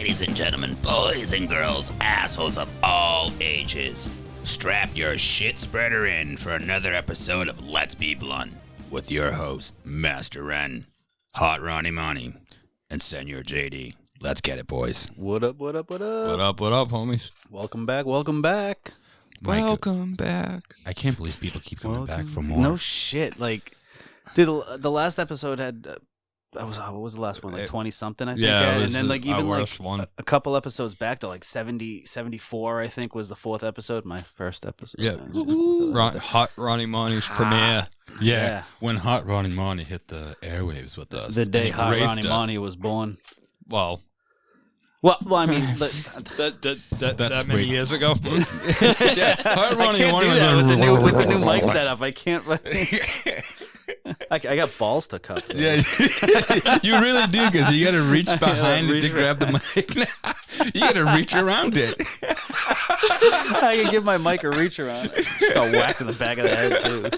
Ladies and gentlemen, boys and girls, assholes of all ages, strap your shit spreader in for another episode of Let's Be Blunt with your host, Master Ren, Hot Ronnie Monty, and Senor JD. Let's get it, boys. What up, what up, what up? What up, homies? Welcome back, welcome back. Welcome back. I can't believe people keep coming back for more. No shit. Like, dude, the last episode had... what was the last one? Like 20-something, I think. Yeah, and then like even like one. a couple episodes back to like 70, 74, I think was the fourth episode. My first episode. Yeah. Hot Ronnie Monty's premiere. Yeah, when Hot Ronnie Monty hit the airwaves with us. The day Hot Ronnie Monty was born. Well, I mean, that many years ago. Yeah, Hot Ronnie Monty do that with the new mic setup. I can't. I got balls to cut. Though. Yeah, you really do, because you got to reach behind it to grab the mic. You got to reach around it. I can give my mic a reach around. Just got whacked in the back of the head too.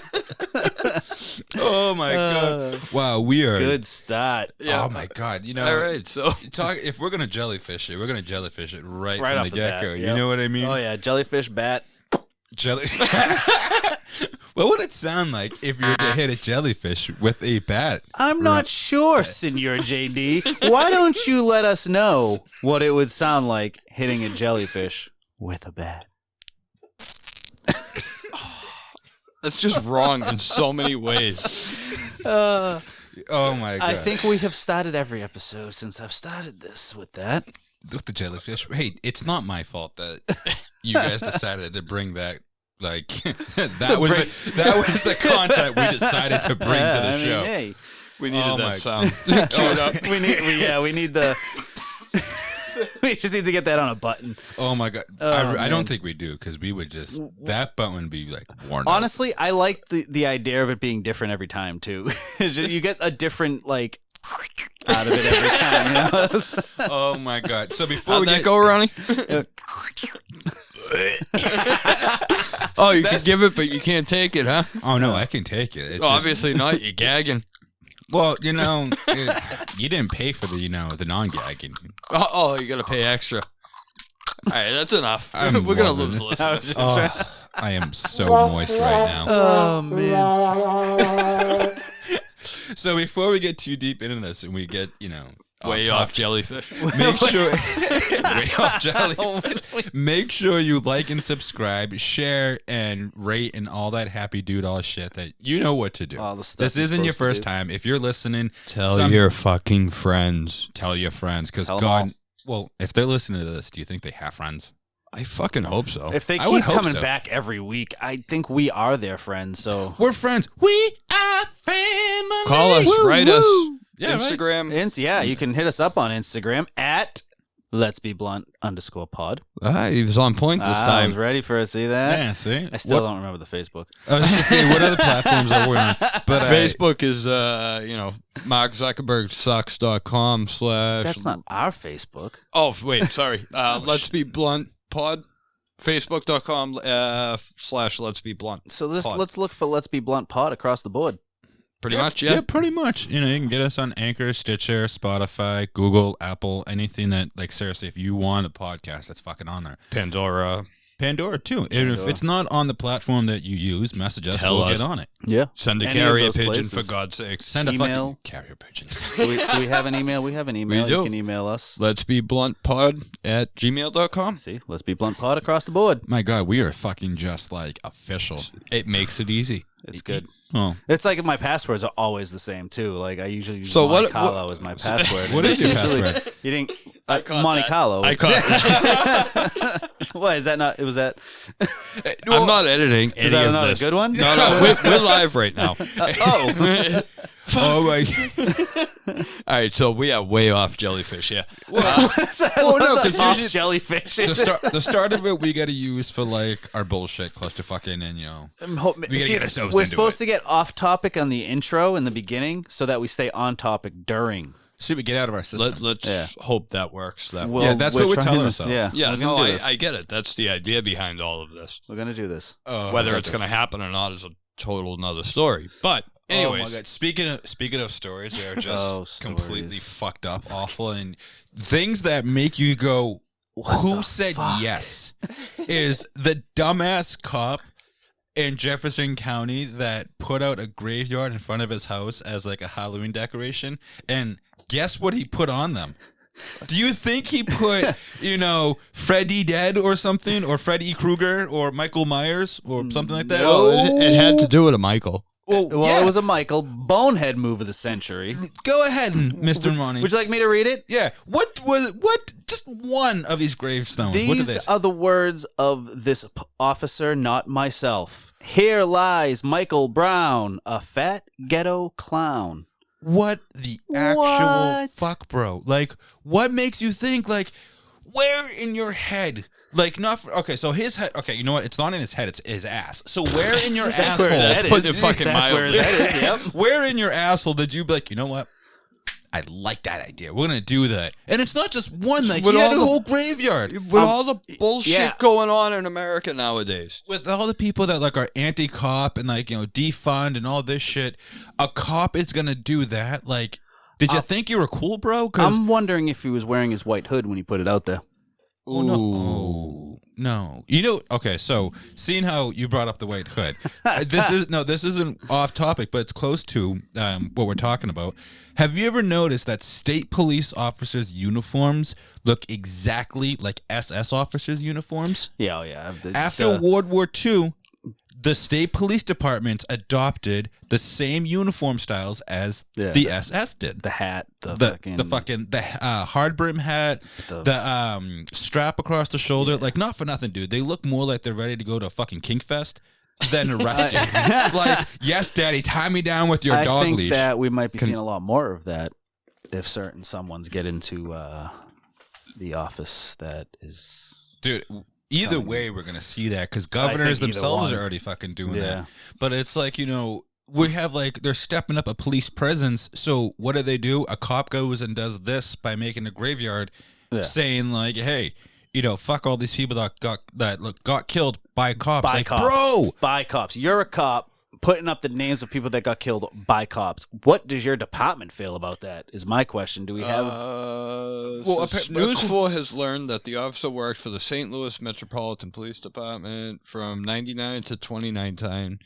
Oh my god! Wow, we are good start. Yeah. Oh my god! You know, all right. So if we're gonna jellyfish it, we're gonna jellyfish it right from the get go. Yep. You know what I mean? Oh yeah, jellyfish bat. What would it sound like if you were to hit a jellyfish with a bat? I'm not sure, Senor JD. Why don't you let us know what it would sound like hitting a jellyfish with a bat? that's just wrong in so many ways. Oh my god! I think we have started every episode since I've started this with that. With the jellyfish. Hey, it's not my fault that you guys decided to bring that. Like that was the content we decided to bring to the show. Hey, we needed that sound queued up. We need the. We just need to get that on a button. Oh my god! I don't think we do, because we would just that button would be like worn. Honestly, I like the idea of it being different every time too. You get a different like out of it every time. You know? Oh my god! So before How'd we that get go, Ronnie? Oh, you can give it, but you can't take it, huh? Oh no, I can take it. It's obviously not. You're gagging. Well, you know, you didn't pay for the non-gagging. Oh, you got to pay extra. All right, that's enough. We're gonna lose listeners. I am so moist right now. Oh man. So before we get too deep into this and we get, way off jellyfish. Make sure way off jellyfish. Make sure you like and subscribe, share and rate and all that happy dude all shit that you know what to do. All the stuff this isn't your first time. If you're listening, tell your fucking friends. Tell your friends, because God, well, if they're listening to this, do you think they have friends? I fucking hope so. If they keep coming back every week, I think we are their friends. So we're friends. We are family. Call us, write us. Yeah, Instagram. Right? You can hit us up on Instagram at Let's Be Blunt _pod. He was on point this time. I was ready for it. See that? Yeah, see? I still don't remember the Facebook. I was just saying, what other platforms are we on? But Facebook is, Mark Zuckerberg sucks.com/ That's not our Facebook. Oh, wait, sorry. Let's Be Blunt pod. Facebook.com / Let's Be Blunt. So let's look for Let's Be Blunt pod across the board. Pretty much, yeah. Yeah, pretty much. You can get us on Anchor, Stitcher, Spotify, Google, Apple, anything that, like, seriously, if you want a podcast, that's fucking on there. Pandora, too. And if it's not on the platform that you use, message us. We'll get on it. Yeah. Send a carrier pigeon, for God's sake. Send email. A fucking carrier pigeon. do we have an email? We have an email. We do. You can email us. Let's be bluntpod@gmail.com. See, Let's Be Blunt pod across the board. My God, we are fucking just, like, official. It makes it easy. It's good. Oh. It's like my passwords are always the same too. Like I usually use Monte Carlo as my password. What is your password? You didn't Monte Carlo. I caught it. What is that? Not it was that. I'm not editing any Is that of not this. a good one? No, we're live right now. Oh my! All right, so we are way off jellyfish. Yeah. No, because usually jellyfish. the start of it we got to use for like our bullshit clusterfucking, and we gotta get ourselves We're into supposed it. to get off topic on the intro in the beginning, so that we stay on topic during. See, we get out of our system. Let's hope that works. That's what we tell ourselves. Yeah, we're no, gonna do this. I get it. That's the idea behind all of this. We're gonna do this. Whether it's going to happen or not is a total another story. But Anyways, oh my God. Speaking of stories that are just completely fucked up, awful, and things that make you go, "Who said yes?" is the dumbass cop in Jefferson County that put out a graveyard in front of his house as like a Halloween decoration, and guess what he put on them? Do you think he put, Freddy Dead or something, or Freddy Krueger or Michael Myers or something like that? No, it had to do with a Michael. Well, it was a Michael bonehead move of the century. Go ahead, Mr. Money. Would you like me to read it? Yeah. What? Just one of these gravestones. What These are the words of this officer, not myself. Here lies Michael Brown, a fat ghetto clown. What the actual fuck, bro? Like, what makes you think, like, where in your head? Like, not for, okay, so his head, okay, you know what? It's not in his head, it's his ass. So where in your asshole? That's where his head is, yep. Where in your asshole did you be like, you know what? I like that idea. We're going to do that. And it's not just one, like, he had a whole graveyard. With all the bullshit going on in America nowadays. With all the people that, like, are anti-cop and, like, defund and all this shit, a cop is going to do that. Like, did you think you were cool, bro? I'm wondering if he was wearing his white hood when he put it out there. Oh, no. Okay, so seeing how you brought up the white hood, this isn't off topic, but it's close to what we're talking about. Have you ever noticed that state police officers' uniforms look exactly like SS officers' uniforms? Yeah, yeah. After World War II, the state police departments adopted the same uniform styles as the SS did. The hat, the hard brim hat, the strap across the shoulder. Yeah. Like, not for nothing, dude. They look more like they're ready to go to a fucking Kinkfest than arrest you. Like, yes, daddy, tie me down with your dog leash. I think that we might be seeing a lot more of that if certain someones get into the office that is... Dude... Either way, we're going to see that because governors themselves are already fucking doing that. But it's like, we have like, they're stepping up a police presence. So what do? A cop goes and does this by making a graveyard saying like, hey, fuck all these people that got killed by cops. Bro! By cops. You're a cop putting up the names of people that got killed by cops. What does your department feel about that is my question. Do we have... News 4 has learned that the officer worked for the St. Louis Metropolitan Police Department from 99 to 29.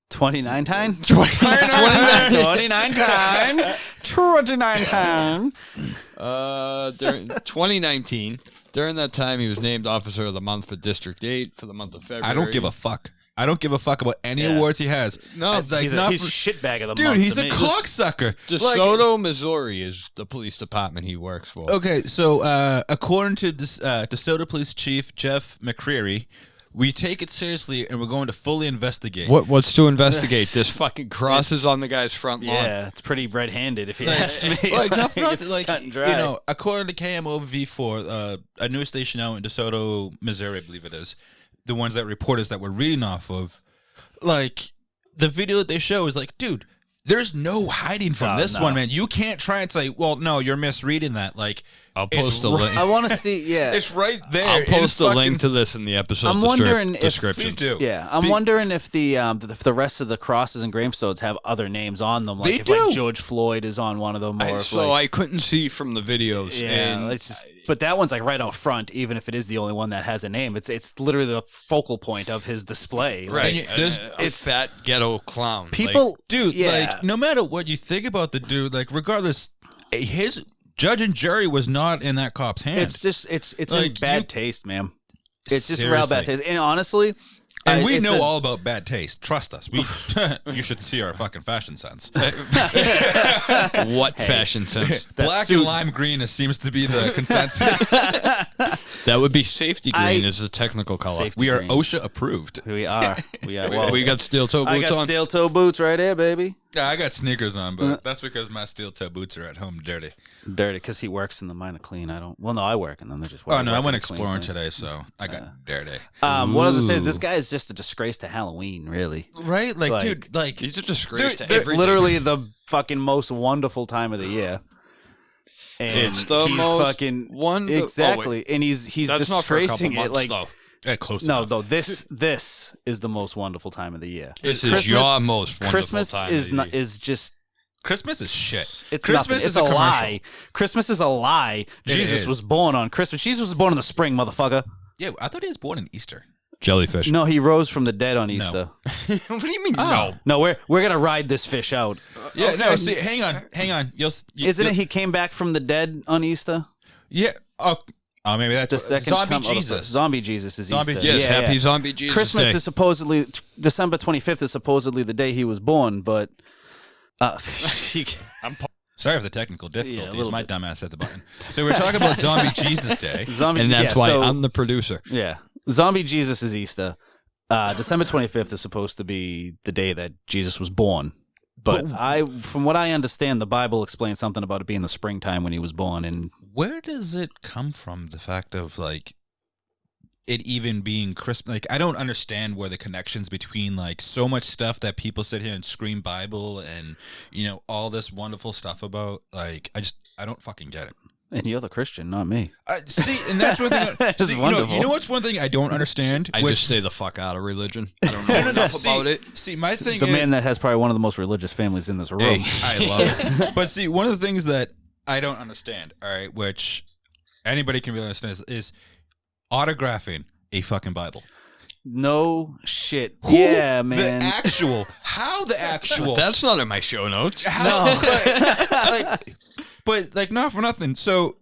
29 time? 29 time. 29 time. During 2019, during that time, he was named Officer of the Month for District 8 for the month of February. I don't give a fuck. I don't give a fuck about any awards he has. No, he's shitbag of the month. Dude, he's a cocksucker. DeSoto, Missouri is the police department he works for. Okay, so according to DeSoto Police Chief Jeff McCreary, we take it seriously and we're going to fully investigate. What's to investigate? This fucking crosses on the guy's front lawn. Yeah, it's pretty red-handed if you ask me. According to KMOV4, a news station out in DeSoto, Missouri, I believe it is, the ones that reporters that we're reading off of, like, the video that they show is like, dude, there's no hiding from this one, man. You can't try and say, well, no, you're misreading that. Like, I'll post a link. I want to see, It's right there. I'll post a link to this in the episode description. Please do. Yeah, I'm wondering if the rest of the crosses and gravestones have other names on them. Like, they do. Like George Floyd is on one of them. I couldn't see from the videos. Yeah, but that one's like right out front, even if it is the only one that has a name. It's literally the focal point of his display. Right. It's fat ghetto clown. People, like, no matter what you think about the dude, like, regardless, his judge and jury was not in that cop's hands. It's like, in bad taste, man. It's just real bad taste. And honestly, and we know all about bad taste. Trust us. You should see our fucking fashion sense. What fashion sense? Black and lime green seems to be the consensus. That would be safety green is the technical color. We are OSHA approved. We are. Well, we got steel toe boots on. I got steel toe boots right here, baby. Yeah, I got sneakers on, but that's because my steel toe boots are at home dirty. Dirty, because he works in them. Mine are clean. I don't. Well, no, I work in them. They're just. Oh no, I went exploring today, so I got dirty. What I was gonna say is this guy is just a disgrace to Halloween, really. Right? Like dude, like he's a disgrace to everything. It's literally the fucking most wonderful time of the year. And it's the most fucking wonderful. Exactly, and he's That's disgracing it. Like, Close No, enough. though this is the most wonderful time of the year. This is your most wonderful Christmas time is of the not year. is just. Christmas is shit. It's Christmas nothing. is It's a a commercial. lie. Christmas is a lie. Jesus is. was born on Christmas. Jesus was born in the spring, motherfucker. Yeah, I thought he was born in Easter. Jellyfish. No, he rose from the dead on Easter. What do you mean? No. No, we're gonna ride this fish out. Yeah, no. See, hang on. Isn't it? He came back from the dead on Easter. Yeah. Oh, maybe that's The second Zombie Jesus. Zombie Jesus is Zombie Easter. Jesus. Yes, happy Zombie Jesus Christmas Day. is supposedly December 25th is supposedly the day he was born, but Sorry for the technical difficulties. little My bit. dumbass hit the button. So we're talking about Zombie Jesus Day. Zombie, And that's yeah, why so- I'm the producer. Yeah. Zombie Jesus is Easter. December 25th is supposed to be the day that Jesus was born. But from what I understand, the Bible explains something about it being the springtime when he was born. And Where does it come from? The fact of like it even being Christmas. Like I don't understand where the connections between like so much stuff that people sit here and scream Bible and all this wonderful stuff about. Like I don't fucking get it. and you're the Christian, not me. See, and that's one thing. That's See, wonderful. you know what's one thing I don't understand? I Which- just stay the fuck out of religion. I don't know enough see, about it. See, my thing The is, man that has probably one of the most religious families in this room. I love it. But see, one of the things that I don't understand, all right, which anybody can really understand is autographing a fucking Bible. No shit. Who Yeah, man. How the actual? That's not in my show notes. How, but not for nothing. So,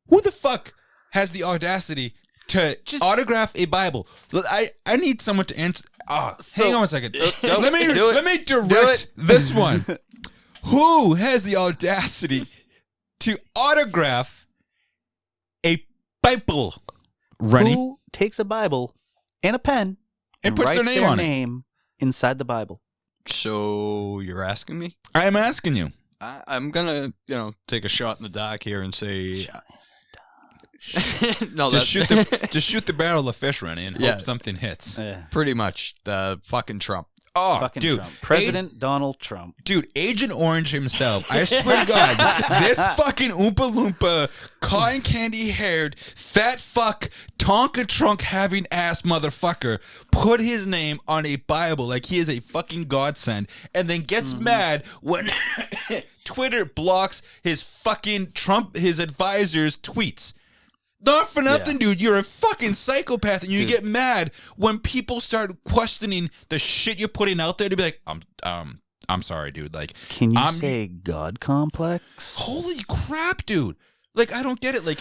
who the fuck has the audacity to Just- autograph a Bible? Look, I need someone to answer. Hang on one second. do let it. me direct this one. Who has the audacity to autograph a Bible? Rennie, Who takes a Bible and a pen And puts their writes name on it? name inside the Bible? So you're asking me? I am asking you. I'm gonna, take a shot in the dark here and say, no, Just that's shoot the barrel of fish, Rennie, and Yeah. hope something hits. pretty much the fucking Trump. Oh, Fucking dude, Trump. President Donald Trump. Dude, Agent Orange himself. I swear to God, this fucking Oompa Loompa, cotton candy haired, fat fuck, Tonka trunk having ass motherfucker put his name on a Bible like he is a fucking godsend, and then gets mad when Twitter blocks his fucking his advisor's tweets. Not for nothing, dude. You're a fucking psychopath, and you get mad when people start questioning the shit you're putting out there to be like, I'm sorry, dude. Like, Can you say God complex? holy crap, dude. Like, I don't get it. Like,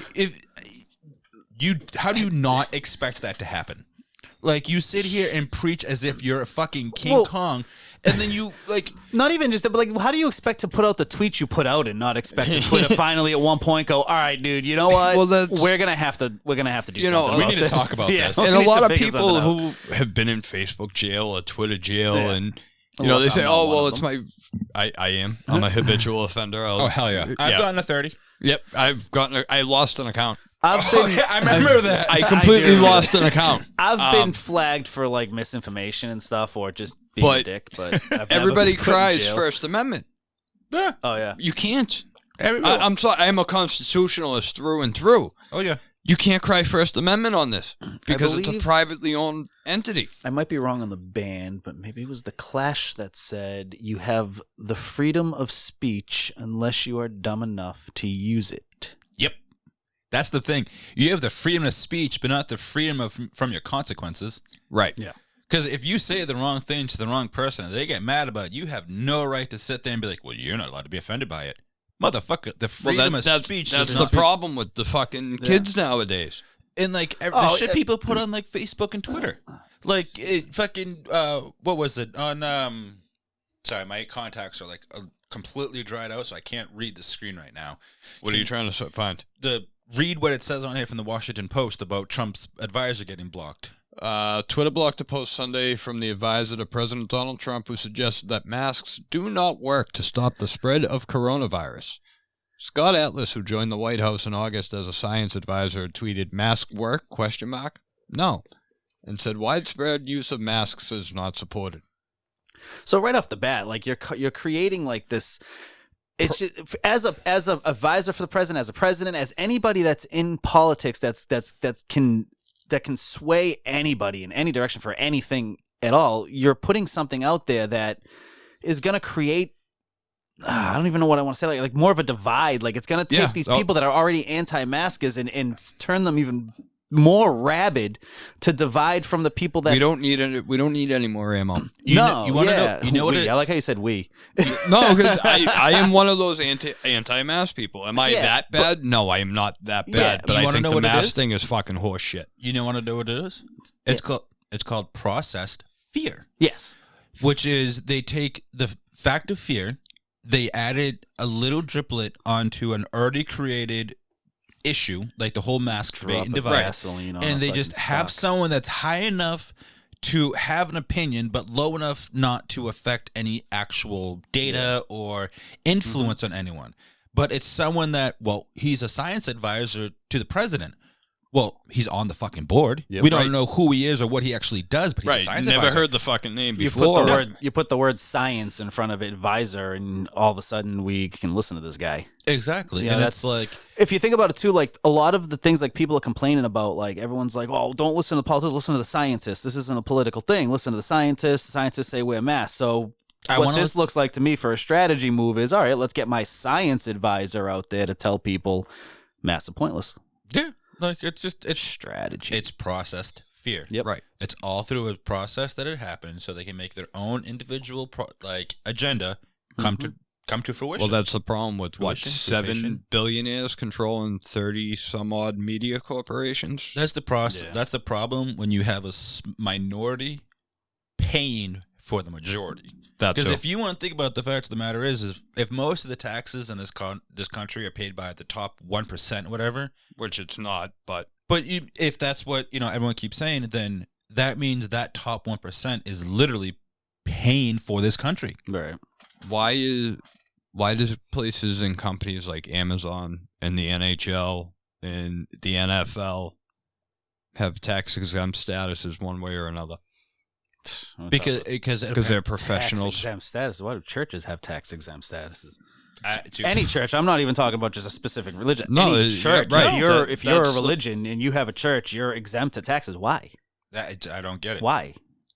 how do you not expect that to happen? Like, you sit here and preach as if you're a fucking King Kong, and then you, like... Not even just that, but like, how do you expect to put out the tweets you put out and not expect the Twitter finally at one point go, all right, dude, you know what? Well, we're gonna have to do something. we about need to this. talk about this. we And a need lot to of figure people something out. who have been in Facebook jail or Twitter jail, Yeah. and Well, they say, I'm not "Oh, one well, of it's my." I am. I'm a habitual offender. Oh, hell yeah. I've gotten a 30. Yep, I lost an account. I've been, I remember that. I completely do. lost an account. I've been flagged for like misinformation and stuff, or just being a But dick. But I've never Everybody been put in cries jail. First Amendment. Yeah. Oh yeah. You can't. Everybody- I'm sorry. I'm a constitutionalist through and through. oh, yeah. You can't cry First Amendment on this because it's a believe- privately owned entity. I might be wrong on the band, but maybe it was the Clash that said you have the freedom of speech unless you are dumb enough to use it. Yep. That's the thing. You have the freedom of speech, but not the freedom from your consequences. Right. Yeah. Because if you say the wrong thing to the wrong person and they get mad about it, you have no right to sit there and be like, well, you're not allowed to be offended by it. Motherfucker, the freedom of speech. That's does the not- problem with the fucking kids nowadays. And like the Oh, shit people put on like Facebook and Twitter. Like it fucking what was it on sorry, my contacts are like completely dried out, so I can't read the screen right now. What are you trying to find? Read what it says on here from the Washington Post about Trump's advisor getting blocked. Twitter blocked a post Sunday from the advisor to President Donald Trump who suggested that masks do not work to stop the spread of coronavirus. Scott Atlas, who joined the White House in August as a science advisor, tweeted, "Mask work? ? No," and said widespread use of masks is not supported. So right off the bat, like you're creating like this. It's just, as a advisor for the president, as a president, as anybody that's in politics, that can can sway anybody in any direction for anything at all. You're putting something out there that is going to create I don't even know what I want to say. Like more of a divide. Like it's going to take these people that are already anti-maskers and turn them even more rabid to divide from the people that we don't need any more ammo. You want to know? You know what? I like how you said we. No, because I am one of those anti-mask people. Am I that bad? No, I am not that bad. But I think the mask thing is fucking horse shit. You want to know what it is? It's called processed fear. Yes. Which is they take the fact of fear, they added a little driplet onto an already created issue, like the whole mask debate and divide, and they just have someone that's high enough to have an opinion, but low enough not to affect any actual data or influence on anyone. But it's someone that, well, he's a science advisor to the president. Well, he's on the fucking board. Yep. We don't know who he is or what he actually does, but he's a science advisor. Never heard the fucking name before. You put the word science in front of advisor, and all of a sudden we can listen to this guy. Exactly. Yeah, and that's like, if you think about it too, like a lot of the things like people are complaining about, like everyone's like, oh, don't listen to politics, listen to the scientists. This isn't a political thing. Listen to the scientists. The scientists say wear masks. So what this looks like to me for a strategy move is, all right, let's get my science advisor out there to tell people masks are pointless. Yeah. Like it's strategy. It's processed fear. Yep. Right. It's all through a process that it happens, so they can make their own individual agenda come to fruition. Well, that's the problem with 7 billionaires controlling 30 some odd media corporations. That's the process. Yeah. That's the problem when you have a minority paying for the majority. Because if you want to think about it, the fact of the matter is if most of the taxes in this country are paid by the top 1%, whatever, which it's not, but if that's what everyone keeps saying, then that means that top 1% is literally paying for this country. Right. Why does places and companies like Amazon and the NHL and the NFL have tax exempt statuses one way or another? Because they're professionals. Tax exempt status. Why do churches have tax exempt statuses? Any church. I'm not even talking about just a specific religion. No, any church. Yeah, right. If you're a religion and you have a church, you're exempt to taxes. Why? I don't get it. Why?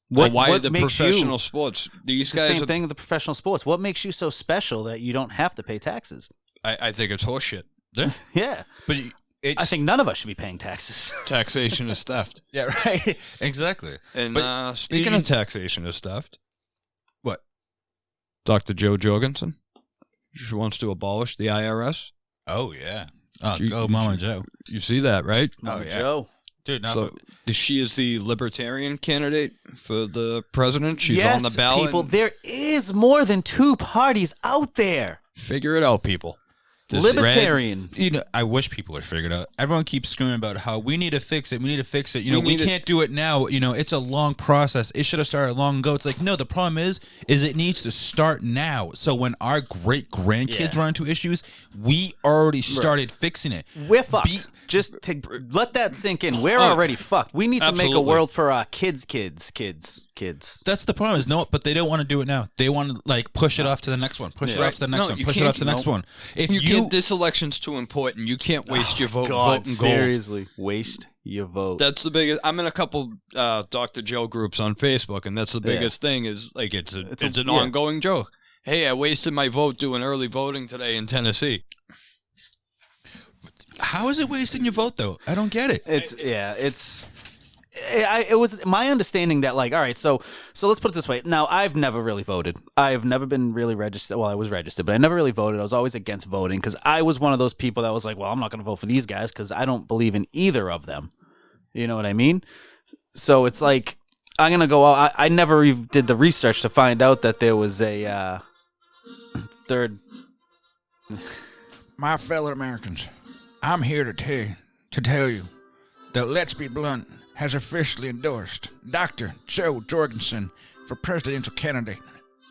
Why the professional sports? These guys same thing with the professional sports. What makes you so special that you don't have to pay taxes? I think it's horseshit. Yeah. But I think none of us should be paying taxes. Taxation is theft. Yeah, right. Exactly. And speaking of taxation is theft, what? Dr. Joe Jorgenson, she wants to abolish the IRS. Oh yeah. Go Mama Joe. You see that, right? Mama Joe. Dude, she is the libertarian candidate for the president. She's on the ballot. People, there is more than two parties out there. Figure it out, people. Libertarian. I wish people would figure it out. Everyone keeps screaming about how we need to fix it. We need to fix it. We can't do it now. It's a long process. It should have started long ago. It's like, no, the problem is it needs to start now. So when our great grandkids run into issues, we already started fixing it. We're fucked. Just to let that sink in. We're already fucked. We need to make a world for our kids. That's the problem. But they don't want to do it now. They want to push it off to the next one. Push it off to the next one. Push it off to the next one. If this election's too important, you can't waste your vote. God, vote in seriously, waste your vote. That's the biggest. I'm in a couple Dr. Joe groups on Facebook, and that's the biggest thing. Is it's an ongoing joke. Hey, I wasted my vote doing early voting today in Tennessee. How is it wasting your vote though? I don't get it. It was my understanding that all right, so let's put it this way. Now, I've never really voted. I've never been really registered. Well, I was registered, but I never really voted. I was always against voting because I was one of those people that was like, well, I'm not going to vote for these guys because I don't believe in either of them. You know what I mean? So it's like I'm going to go out. I never even did the research to find out that there was a third. My fellow Americans, I'm here to tell you that Let's Be Blunt has officially endorsed Dr. Joe Jorgenson for presidential candidate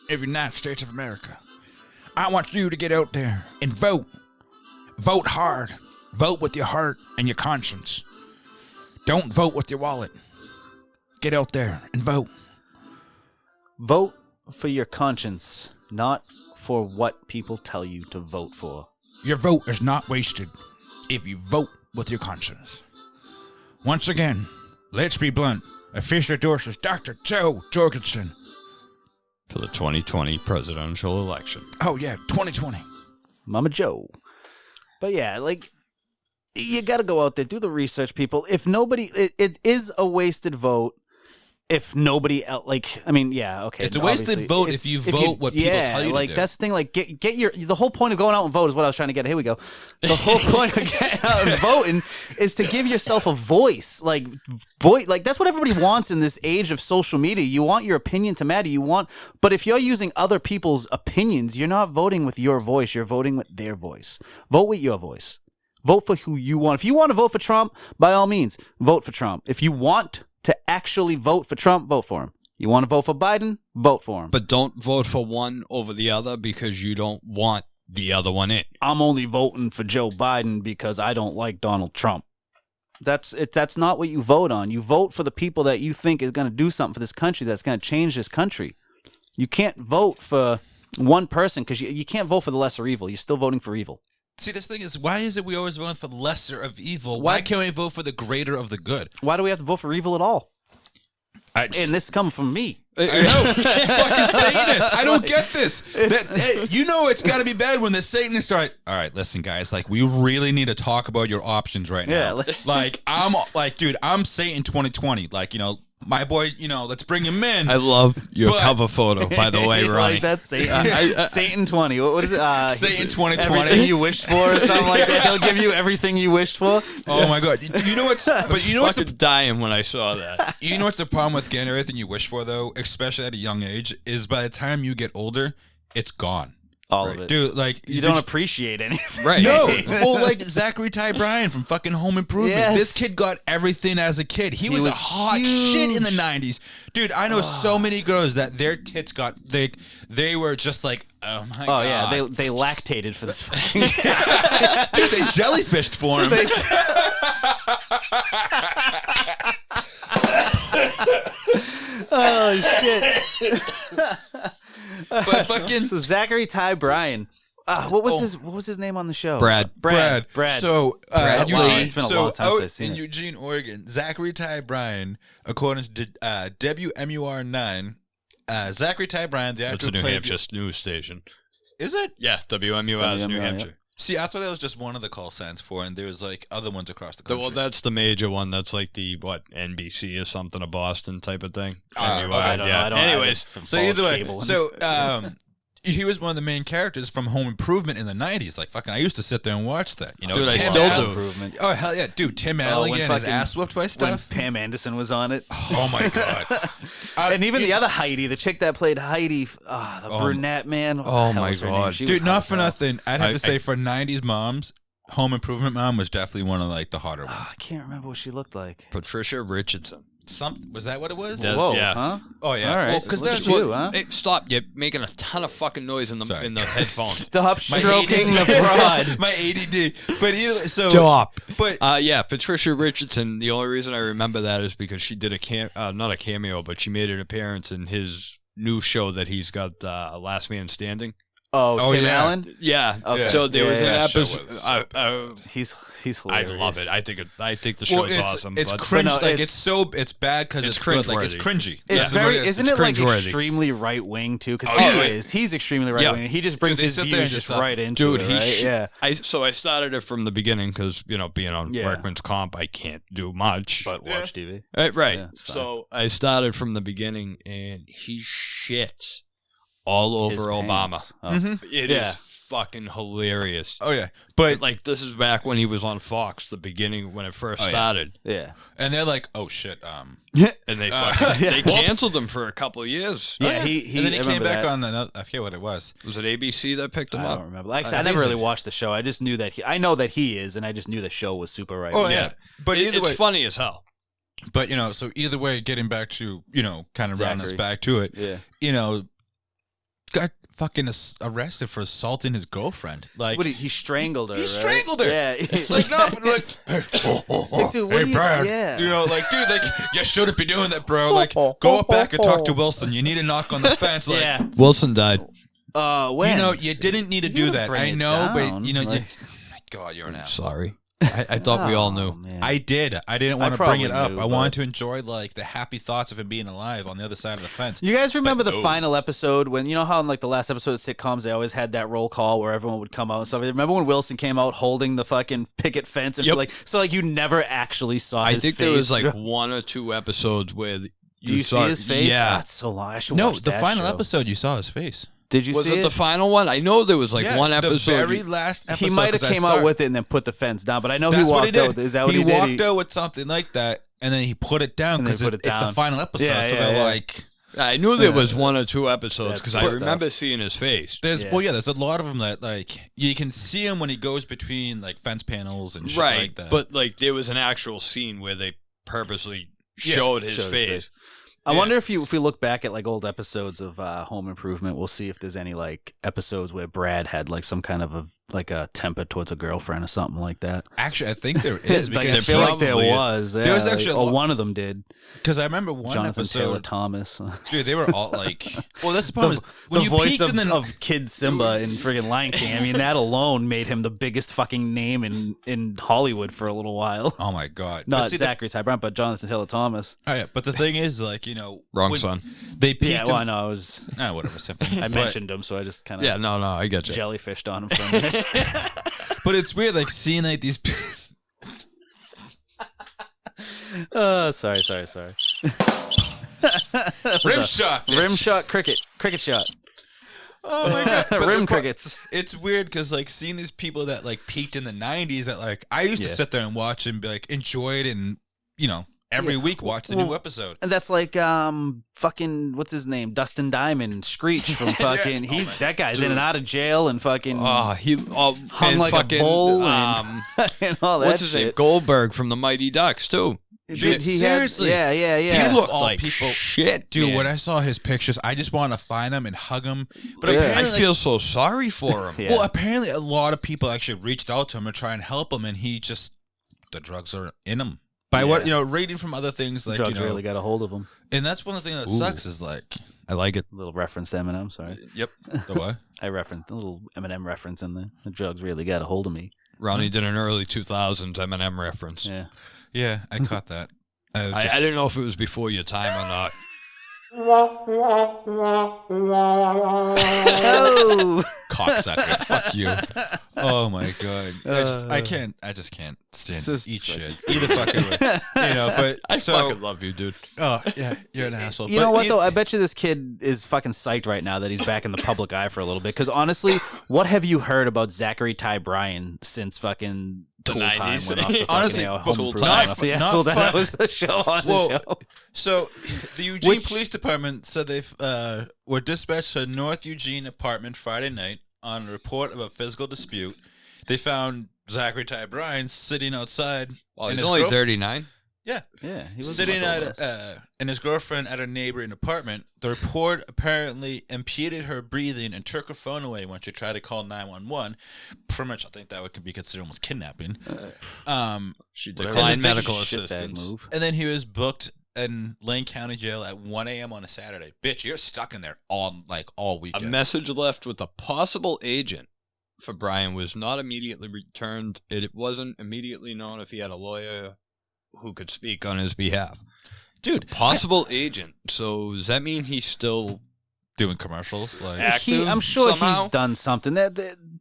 of the United States of America. I want you to get out there and vote. Vote hard. Vote with your heart and your conscience. Don't vote with your wallet. Get out there and vote. Vote for your conscience, not for what people tell you to vote for. Your vote is not wasted if you vote with your conscience. Once again, let's be blunt, officially endorses Dr. Joe Jorgenson. For the 2020 presidential election. Oh, yeah, 2020. Mama Joe. But yeah, like, you got to go out there, do the research, people. If nobody, it is a wasted vote. If nobody else, like, I mean, yeah, okay. It's a wasted vote if you vote what people tell you to do. That's the thing. Like, get your. The whole point of going out and vote is what I was trying to get. Here we go. The whole point of getting out and voting is to give yourself a voice. Like, that's what everybody wants in this age of social media. You want your opinion to matter. But if you're using other people's opinions, you're not voting with your voice. You're voting with their voice. Vote with your voice. Vote for who you want. If you want to vote for Trump, by all means, vote for Trump. If you want to actually vote for Trump, vote for him. You want to vote for Biden? Vote for him. But don't vote for one over the other because you don't want the other one in. I'm only voting for Joe Biden because I don't like Donald Trump. That's not what you vote on. You vote for the people that you think is going to do something for this country, that's going to change this country. You can't vote for one person because you can't vote for the lesser evil. You're still voting for evil. See, this thing is, why is it we always vote for the lesser of evil? Why can't we vote for the greater of the good? Why do we have to vote for evil at all? And this is coming from me. I know. Fucking Satanist. I don't get this. You know it's got to be bad when the Satanists start, all right, listen, guys, like, we really need to talk about your options right now. Yeah. I'm Satan 2020. Like, my boy, let's bring him in. I love your cover photo, by the way, Ronnie. Like that's Satan. Satan 20. What is it? Satan 2020. Everything you wished for, or something like that. He'll give you everything you wished for. Oh my God! You know what's? But you know what's fucking dying when I saw that. You know what's the problem with getting everything you wish for, though, especially at a young age, is by the time you get older, it's gone. All of it. Dude, like, you don't appreciate anything. Right. No. Well, like Zachery Bryan from fucking Home Improvement. Yes. This kid got everything as a kid. He was a hot huge. shit in the 90s. Dude, I know so many girls that their tits got, they were just like, oh my God. Oh, yeah. They lactated for this fucking Dude, they jellyfished for him. Oh, shit. But fucking... So Zachery Bryan. What was his name on the show? Brad. So Brad. Eugene. It's been a long time since I've seen in it. Eugene, Oregon, Zachery Bryan, according to WMUR9, Zachery Bryan, the actor It's a New played Hampshire news station. Is it? Yeah, WMUR is New WMUR, Hampshire. yeah. See, I thought that was just one of the call signs for it, and there's like other ones across the country. Well, that's the major one. That's like the NBC or something of Boston type of thing. I don't know. I don't Anyways, so either way, he was one of the main characters from Home Improvement in the 90s. Like, fucking, I used to sit there and watch that. Dude, I Tim still Allen- do. Oh, hell yeah. Dude, Tim Allen getting his ass whooped by When stuff. Pam Anderson was on it. Oh, my God. And even the other Heidi, the chick that played Heidi, the brunette, man. What the hell my was her name? God. She Dude, was not hot for as hell. nothing. I'd have to say for 90s moms, Home Improvement mom was definitely one of like the hotter ones. I can't remember what she looked like. Patricia Richardson. Was that what it was? Yeah. Whoa, yeah. huh? Oh yeah. All right. Well, because Look that's at you, what. huh? Hey, stop! You're making a ton of fucking noise in the Sorry. headphones. Stop stroking the broad. My ADD. But so Stop. But yeah, Patricia Richardson. The only reason I remember that is because she did not a cameo, but she made an appearance in his new show that he's got, Last Man Standing. Oh, Tim yeah. Allen? Yeah. Okay. So there was an that show episode. was so He's I hilarious. love it. I think the show's awesome. It's but cringe. no, Like it's- it's bad because it's good. Like it's cringy. It's That's what very, it is. isn't It's it like cringeworthy. extremely right wing too? Because Oh, he yeah. is. He's extremely right wing. He just brings they his sit there and views just just, right into Dude, it. Right? Yeah. So I started it from the beginning because being on Yeah. workman's comp, I can't do much. But watch TV. Right. Yeah, it's fine. So I started from the beginning, and he shits all His over Obama. pants. Oh. It Yeah. is fucking hilarious. Oh yeah. But Like, this is back when he was on Fox, the beginning when it first Oh, yeah. started, Yeah. and they're like, oh shit. and they they Whoops. canceled him for a couple of years. Yeah. He and then he I came remember back that. on another. I forget what it was. Was it ABC that picked him I up? don't remember. Like I I said, I think never so. really watched the show. I just knew that I know that he is, and I just knew the show was super right. Oh wing. yeah. But either It's way, funny as hell. but so either way, getting back to kind of round us Zachery. back to it. Yeah. Got fucking arrested for assaulting his girlfriend. Like What? He strangled her. he right? strangled her. Yeah. Like nothing. Like, Like, dude, what hey do you? Brad. Yeah. Like dude, like you shouldn't be doing that, bro. Like go up back and talk to Wilson. You need to knock on the fence. Like Yeah. Wilson died. When? you didn't need to You do gotta that. bring I it know, down, but like- God, you're an asshole. Sorry. I thought we all knew. Man. I did. I didn't want to probably bring it up. knew, I wanted but- to enjoy like the happy thoughts of him being alive on the other side of the fence. You guys remember But the no. final episode when, you know how in like the last episode of sitcoms they always had that roll call where everyone would come out and stuff? Remember when Wilson came out holding the fucking picket fence and Yep. like you never actually saw I his think face? there was like 1 or 2 episodes where Do you saw see his face? Yeah. That's so long. I should No, watch the that final show. episode you saw his face. Did you Was see it the final one? I know there was like Yeah, one episode. The very last episode. He might have 'cause I came saw out with it and then put the fence down, but I know he That's what walked he did. out. Is that what he did? walked out with something like that, and then he put it down And then because put it it's the down. final episode. Yeah, so yeah, they're yeah. like, I knew there was 1 or 2 episodes That's because I good stuff. remember seeing his face. there's Yeah. there's a lot of them that like you can see him when he goes between like fence panels and shit Right, like that. but like there was an actual scene where they purposely Yeah, showed his showed his face. face. I wonder if we look back at like old episodes of Home Improvement, we'll see if there's any like episodes where Brad had like some kind of a temper towards a girlfriend or something like that. actually, I think there is Like, I because feel like there probably- was. There was yeah, actually a like, lot- one of them did. because I remember one Jonathan Taylor episode. Thomas. Dude, they were all like, well, that's the problem. is when the you voice peaked of, in the of Kid Simba in friggin' Lion King. I mean, that alone made him the biggest fucking name in Hollywood for a little while. oh my god, Not But see, Zachary Ty Bryan, but Jonathan Taylor Thomas. oh yeah, but the thing is, like Wrong when son. They peaked. Yeah, well, I know. I was. Whatever, something. I mentioned him, so I just kind of Yeah, no, I get you. jellyfished on him for a minute. But it's weird, like seeing like these. Sorry. Rim shot. bitch. Rim shot, cricket shot. Oh my god. But Rim the crickets. It's weird because like seeing these people that like peaked in the '90s that like I used to Yeah. sit there and watch and be like enjoy it and every week watch the new Well, episode. And that's like fucking what's his name, Dustin Diamond, Screech from fucking. Oh He's my that guy's in and out of jail and fucking He hung and like fucking, a bull and, and all that. what's his name? shit. Goldberg from the Mighty Ducks too. Dude, he seriously. Had, yeah. He looked all like people- shit, Dude, man. when I saw his pictures, I just want to find him and hug him. But Yeah. apparently, I feel so sorry for him. Yeah. well, apparently a lot of people actually reached out to him and try and help him, and he just the drugs are in him. By what reading from other things like drugs really got a hold of him. and that's one of the things that sucks is like I like it. A little reference to Eminem. Sorry, Yep. the what? I referenced a little Eminem reference in there. The drugs really got a hold of me. Ronnie did an early 2000s Eminem reference. Yeah. Yeah, I caught that. I didn't know if it was before your time or not. Oh. cocksucker. Fuck you. Oh my god. I just can't stand It's just eat like- shit. Eat a fucking but I so fucking love you, dude. oh yeah, you're an asshole. You know what though? I bet you this kid is fucking psyched right now that he's back in the public eye for a little bit. Because honestly, what have you heard about Zachery Ty Bryan since fucking The Tool Time 90s. went off the fucking Honestly, Home Tool Improvement Time. went off. Yeah, Not Tool Time. That fun. was the show on Well, the show. So the Eugene Which- Police Department said they were dispatched to a North Eugene apartment Friday night on a report of a physical dispute. They found Zachery Ty Bryan sitting outside. Well, and he's his only girlf- 39. Yeah, he was sitting and his girlfriend at a neighboring apartment. The report apparently impeded her breathing and took her phone away when she tried to call 911. Pretty much, I think that could be considered almost kidnapping. She Whatever. declined And the medical shitbag assistance. move. And then he was booked in Lane County Jail at 1 a.m. on a Saturday. Bitch, you're stuck in there all A weekend. message left with a possible agent for Bryan was not immediately returned. It wasn't immediately known if he had a lawyer who could speak on his behalf. Dude, Possible agent. So does that mean he's still doing commercials like active I'm sure somehow? he's done something.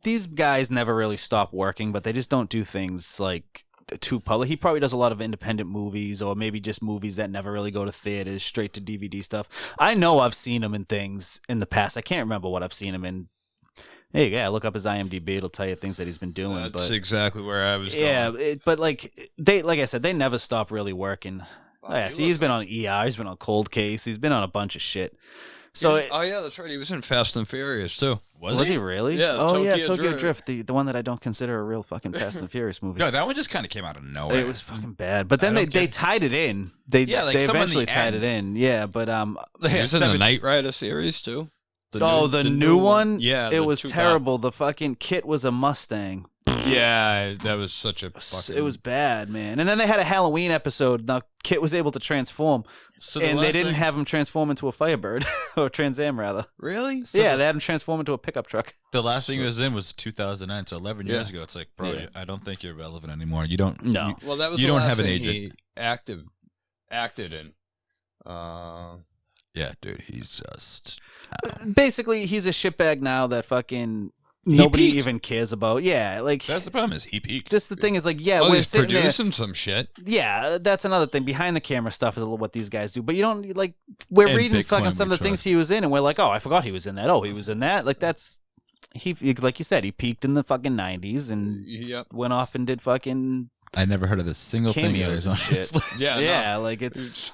These guys never really stop working, but they just don't do things like too public. He probably does a lot of independent movies, or maybe just movies that never really go to theaters, straight to DVD stuff. I know I've seen him in things in the past. I can't remember what I've seen him in. There you go. Look up his IMDb. It'll tell you things that he's been doing. That's but exactly where I was yeah, going. but like I said, they never stop really working. Wow, Yeah, he see, he's was- been on ER. He's been on Cold Case. He's been on a bunch of shit. So oh yeah, that's right. He was in Fast and Furious too. was he really? Yeah, Oh yeah, Tokyo Tokyo Drift. Drift, the one that I don't consider a real fucking Fast and Furious movie. No, that one just kind of came out of nowhere. It was fucking bad. But then I they, don't they get it. tied it in. They Yeah, like they some in the eventually tied end. it in. Yeah, but They He had was in the 7 Knight Rider series too. the new one? Yeah, It the was 2000 terrible. The fucking kit was a Mustang. Yeah, that was such a fucking... It was bad, man. And then they had a Halloween episode. Now Kit was able to transform, and they didn't have him transform into a Firebird or Trans Am rather. Really? They had him transform into a pickup truck. The last thing he was in was 2009, so 11 years ago. It's like, bro, I don't think you're relevant anymore. You don't. No. Well, that was you the don't last have an thing agent. He acted in. Yeah, dude, he's just basically he's a shitbag now that fucking nobody even cares about. Yeah, like that's the problem is he peaked. Just the thing is like, we're he's sitting producing some shit. Yeah, that's another thing. Behind the camera stuff is what these guys do, but you don't like. We're reading fucking some of the things he was in, and we're like, oh, I forgot he was in that. Oh, he was in that. Like that's he like you said, he peaked in the fucking 90s and went off and did fucking. I never heard of a single thing that was on his list. Yeah, like it's.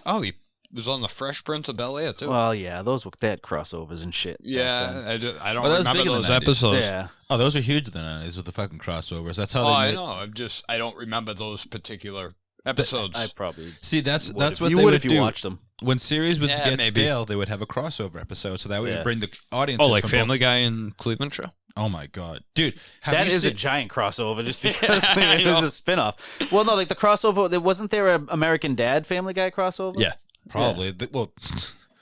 He was on the Fresh Prince of Bel-Air too. Well, yeah, they had crossovers and shit. Yeah, I don't remember those episodes. Yeah. Oh, those are huge in the 90s with the fucking crossovers. That's how I know. I don't remember those particular episodes. I probably see. That's what you they would if you watched them. When series would get stale, they would have a crossover episode, so that would bring the audience. Oh, like Family Guy and Cleveland Show. Oh my god, dude! That is a giant crossover, just because it was a spinoff. Well, no, like the crossover. Wasn't there an American Dad Family Guy crossover? Yeah, probably. Yeah. Well,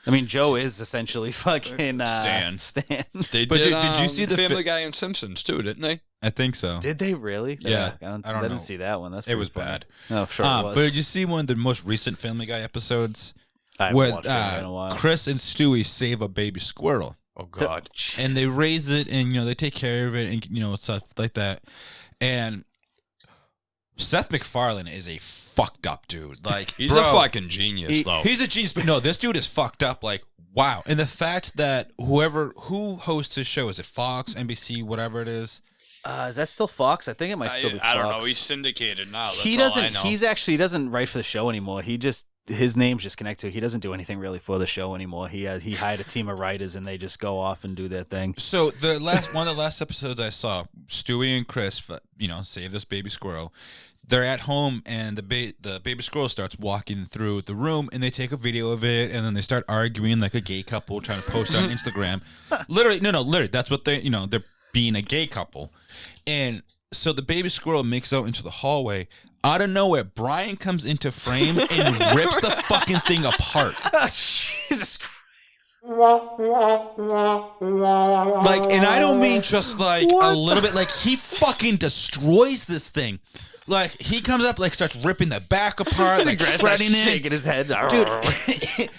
I mean, Joe is essentially fucking Stan. Did you see the Family Guy and Simpsons too? Didn't they? I think so. Did they really? Yeah, I didn't see that one. It was bad. Oh, sure it was. But did you see one of the most recent Family Guy episodes? I haven't watched it in a while. Chris and Stewie save a baby squirrel. Oh God! And they raise it, and they take care of it, and stuff like that. And Seth MacFarlane is a fucked up dude. Like he's a fucking genius, though. He's a genius, but no, this dude is fucked up. Like wow. And the fact that who hosts his show, is it Fox, NBC, whatever it is? Is that still Fox? I think it might still be Fox. I don't know. He's syndicated now. He doesn't. He doesn't write for the show anymore. His name's just connected to it. He doesn't do anything really for the show anymore. He hired a team of writers and they just go off and do their thing. So one of the last episodes I saw, Stewie and Chris, save this baby squirrel. They're at home and the baby squirrel starts walking through the room and they take a video of it and then they start arguing like a gay couple trying to post it on Instagram. Literally, that's what they're being a gay couple. And so the baby squirrel makes out into the hallway. Out of nowhere, Bryan comes into frame and rips the fucking thing apart. Jesus Christ. Like, and I don't mean just like a little bit. Like, he fucking destroys this thing. Like, he comes up, like, starts ripping the back apart, like, shredding it. Shaking his head. Dude,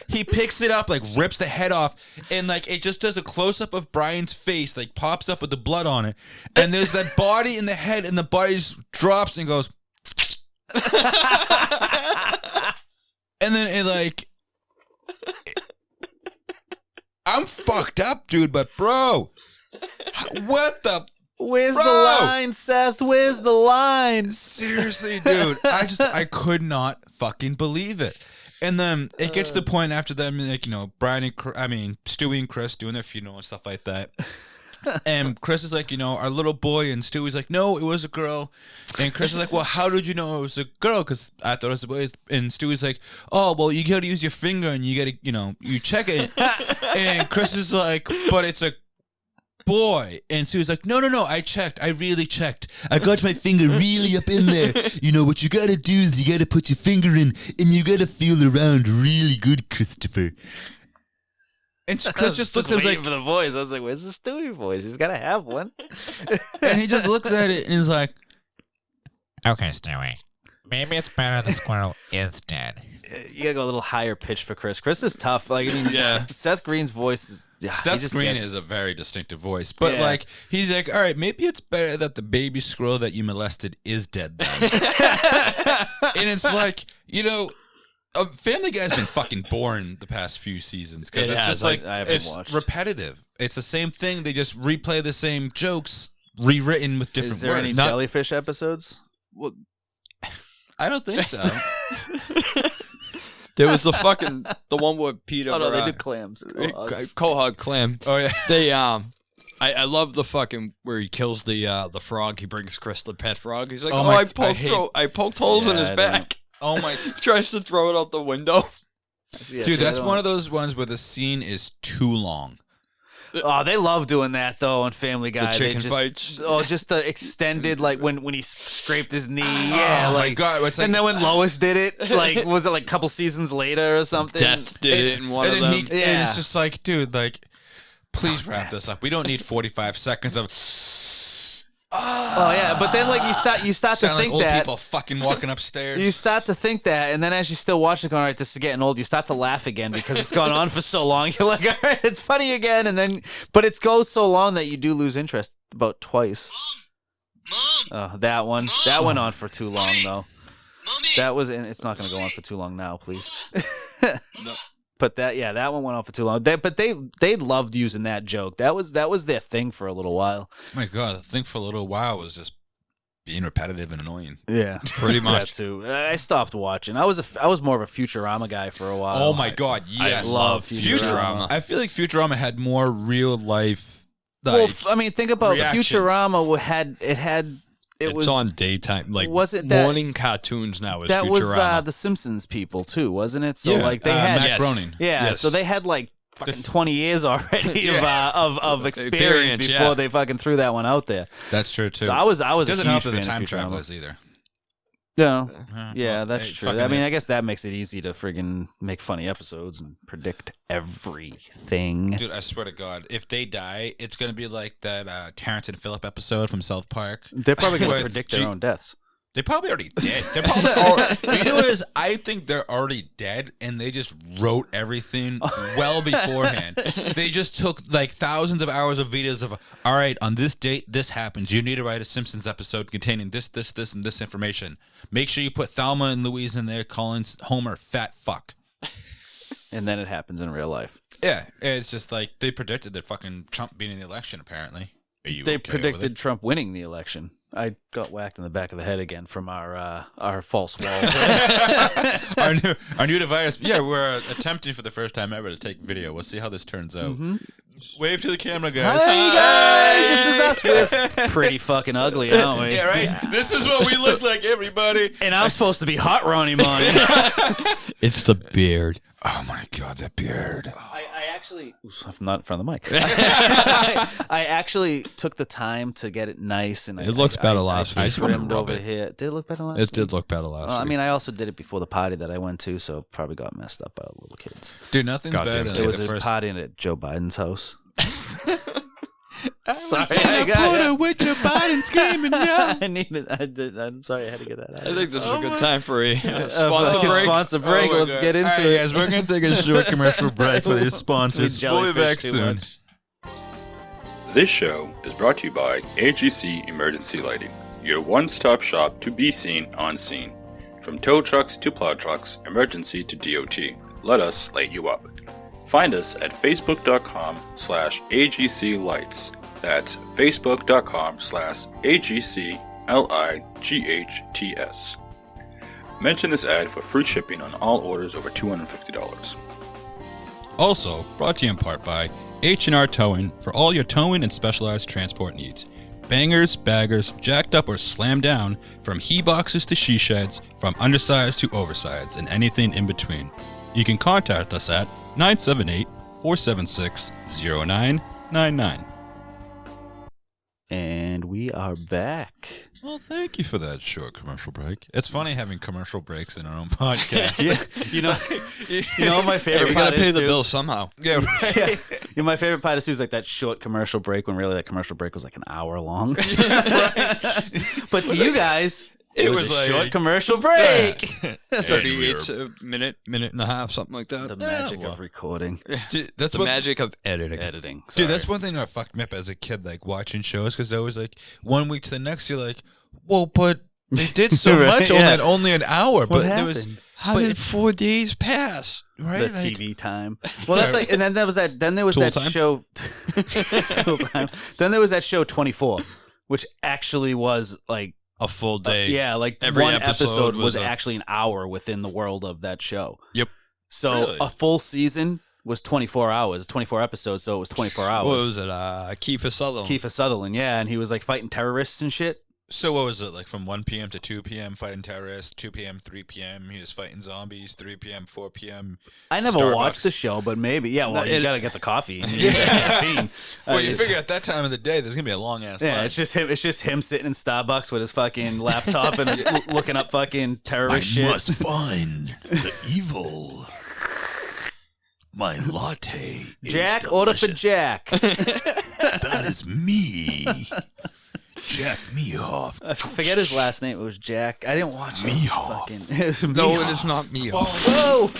he picks it up, like, rips the head off, and, like, it just does a close-up of Bryan's face, like, pops up with the blood on it. And there's that body in the head, and the body just drops and goes... and then it, like... I'm fucked up, dude, but, bro... What the... Where's the line, Seth? Where's the line? Seriously, dude. I could not fucking believe it. And then it gets to the point after them, like, Stewie and Chris doing their funeral and stuff like that. And Chris is like, our little boy, and Stewie's like, no, it was a girl. And Chris is like, well, how did you know it was a girl? Because I thought it was a boy. And Stewie's like, oh, well, you got to use your finger and you got to, you check it. And Chris is like, but it's a boy. And Sue's like, no, I checked. I really checked. I got my finger really up in there. What you gotta do is you gotta put your finger in and you gotta feel around really good, Christopher. And Chris just looks at him like, for the voice. I was like, where's the Stewie voice? He's gotta have one. And he just looks at it and he's like, okay, Stewie. Maybe it's better the squirrel is dead. You gotta go a little higher pitch for Chris. Chris is tough. Like, Seth Green's voice is... Seth Green is a very distinctive voice. But, like, he's like, all right, maybe it's better that the baby squirrel that you molested is dead then. And it's like, Family Guy's been fucking boring the past few seasons. Because it's just like, it's repetitive. It's the same thing. They just replay the same jokes, rewritten with different words. Is there any jellyfish episodes? Well, I don't think so. There was the one with Peter. Oh no, they do clams. Quahog clam. Oh yeah. They I love the fucking where he kills the frog. He brings Chris the pet frog. He's like, I poked holes in his back. Oh my! Tries to throw it out the window. Dude, that's one of those ones where the scene is too long. Oh, they love doing that though on Family Guy. The chicken they just, fights. Oh, just the extended like when he scraped his knee. Yeah, Oh like, my God! It's like, and then when Lois did it, like was it like a couple seasons later or something? Death did it in one of them. and Yeah. it's just like, dude, like, please wrap this up. We don't need 45 seconds of. Oh yeah, but then like you start to Sound think like old that. people fucking walking upstairs. You start to think that, and then as you still watch it, going, all right, this is getting old. You start to laugh again because it's gone on for so long. You're like, all right, it's funny again, and then, but it goes so long that you do lose interest about twice. Oh, that one went on for too long though. That was, and it's not going to go on for too long now, please. But that one went on for too long. They loved using that joke. That was their thing for a little while. My God, the thing for a little while was just being repetitive and annoying. Yeah, Pretty much. That too. I stopped watching. I was more of a Futurama guy for a while. Oh my God, yes. I love Futurama. I feel like Futurama had more real life. Well, Like, I mean, think about reactions. Futurama. It It's was on daytime, like was it that- morning cartoons now. Is that was Futurama. the Simpsons people too, wasn't it? So yeah, like they had Matt Yes. Groening. yeah, Yes. so they had like fucking 20 years already of experience Experience, before yeah. they fucking threw that one out there. That's true too. So I was It a doesn't huge help that the fan of time Futurama. travelers either. No. Yeah, Yeah, well, that's hey, true. fucking I mean, it. I guess that makes it easy to friggin' make funny episodes and predict everything. Dude, I swear to God, if they die, it's gonna be like that Terrence and Phillip episode from South Park. They're probably going Where to predict their own deaths. They probably already dead. They're probably already, you know what it is? I think they're already dead, and they just wrote everything well beforehand. They just took like thousands of hours of videos of, all right, on this date, this happens. You need to write a Simpsons episode containing this, and this information. Make sure you put Thelma and Louise in there, calling Homer fat fuck. And then it happens in real life. Yeah, it's just like they predicted that fucking Trump beating the election. Apparently, are you They okay with predicted it? Trump winning the election. I got whacked in the back of the head again from our false wall. our new device. Yeah, we're attempting for the first time ever to take video. We'll see how this turns out. Wave to the camera, guys. Hey guys, this is us. We're pretty fucking ugly, aren't we? Yeah, right. This is what we look like, everybody. And I'm supposed to be hot Ronnie Money. It's the beard. Oh my God, that beard. I actually, I'm not in front of the mic. I actually took the time to get it nice, and It looks better last I week. trimmed Rub over it. here. Did it look better last It week? did look better last Well, I week. mean, I also did it before the party that I went to, so it probably got messed up by little kids. Dude, nothing's Goddamn better it. than It was the a first. party at Joe Biden's house. Sorry, with your body screaming no. I needed. I'm sorry, I had to get that out. I think this is a good time for a sponsor Fucking break. Sponsor break. Oh my Let's God. get into All right, it. guys, we're gonna take a short commercial break for these sponsors. We We'll be back jellyfish too soon. much. This show is brought to you by AGC Emergency Lighting, your one-stop shop to be seen on scene. From tow trucks to plow trucks, emergency to DOT, let us light you up. Find us at facebook.com/AGC Lights. That's facebook.com/AGC LIGHTS. Mention this ad for free shipping on all orders over $250. Also, brought to you in part by H&R Towing for all your towing and specialized transport needs. Bangers, baggers, jacked up or slammed down, from he boxes to she sheds, from undersized to oversized, and anything in between. You can contact us at 978-476-0999. And we are back. Well, thank you for that short commercial break. It's funny having commercial breaks in our own podcast. Yeah, you know what my favorite We part gotta pay is, the too? bill somehow. Yeah, right. You know, my favorite part is like that short commercial break when really that commercial break was like an hour long. But to you guys, it was a like short commercial break. 38 minute and a half, something like that. The magic of recording, Dude, that's The what, magic of editing. editing. Dude, that's Sorry. one thing that fucked me up as a kid, like watching shows, because I was like, one week to the next, you're like, well, but they did so Right, much yeah. in only an hour. What But there happened? was, How did 4 days pass? right? The like, TV time. Well, that's like, and then there was that. Then there was Tool that time? show. Tool time. Then there was that show 24, which actually was like, A full day. yeah, like Every one episode episode was was a- actually an hour within the world of that show. Yep. So Really? a full season was 24 hours, 24 episodes. So it was 24 hours. What was it? Kiefer Sutherland. Kiefer Sutherland, yeah, and he was like fighting terrorists and shit. So what was it, like from 1 p.m. to 2 p.m. fighting terrorists, 2 p.m., 3 p.m. he was fighting zombies, 3 p.m., 4 p.m. I never Starbucks. watched the show, but maybe. Yeah, well, you gotta get the coffee. And you Yeah. get caffeine. Well, you figure at that time of the day, there's gonna be a long ass line. Yeah, it's just him sitting in Starbucks with his fucking laptop and looking up fucking terrorist shit. find the evil. My latte. Jack, order for Jack. That is me. Jack Mehoff. I forget his last name. It was Jack. I didn't watch it. Mehoff. It was No, Mehoff. it is not me. Whoa!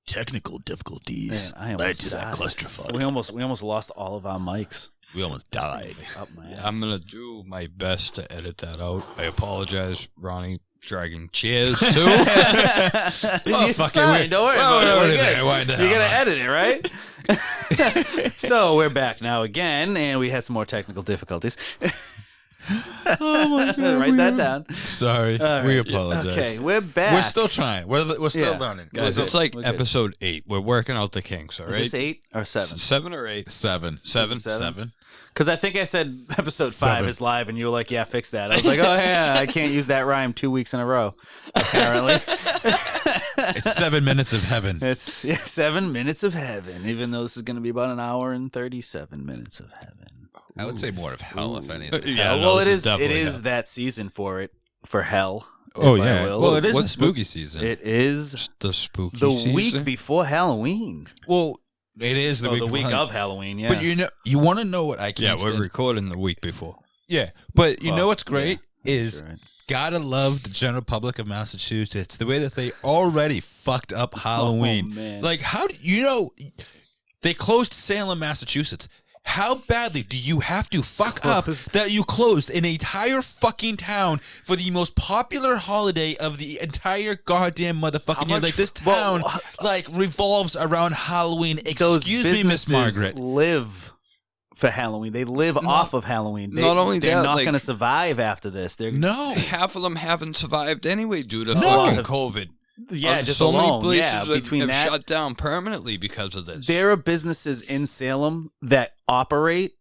Technical difficulties Man, I led almost to that died. clusterfuck. We almost lost all of our mics. We almost died. Up my ass. I'm gonna do my best to edit that out. I apologize, Ronnie. Dragging chairs too. It's fuck it, fine, don't worry well, about it. we're We're there. good. Why the You're hell gonna not? edit it, right? So we're back now again, and we had some more technical difficulties. Write that down. Sorry, All we right. apologize. Okay, we're back. We're still trying. We're still Yeah. learning. Guys, It's like We're good. episode 8. We're working out the kinks. All Is right. this 8 or 7? 7 or 8? Seven. Seven. Is it seven? Seven. Because I think I said episode 5 7. is live, and you were like, "Yeah, fix that." I was like, "Oh yeah, I can't use that rhyme 2 weeks in a row." Apparently, It's 7 minutes of heaven. it's 7 minutes of heaven. Even though this is going to be about an hour and 37 minutes of heaven. I would say more of hell, if anything. Yeah, well, no, it this is. It definitely is hell. that season for hell. Oh if I yeah. will. Well, it is What- the spooky season. It is the spooky the season. week before Halloween. Well, it is the Oh, week. the week behind. of Halloween. Yeah. But you want to know what I Yeah, can't we're stand? recording the week before. Yeah, but you Well, know what's great is You're right. gotta love the general public of Massachusetts. The way that they already fucked up Halloween. man. Like, how do you know they closed Salem, Massachusetts? How badly do you have to fuck up Closed. that you closed an entire fucking town for the most popular holiday of the entire goddamn motherfucking year? much- Like, this well, town like revolves around Halloween. Those Excuse me, Miss businesses Margaret. live for Halloween. They live off of Halloween. not only they're that, not like- going to survive after this. They're No. Half of them haven't survived anyway due to No. fucking COVID. yeah, just so alone. many Yeah, places between have that, shut down permanently because of this. there are businesses in Salem that operate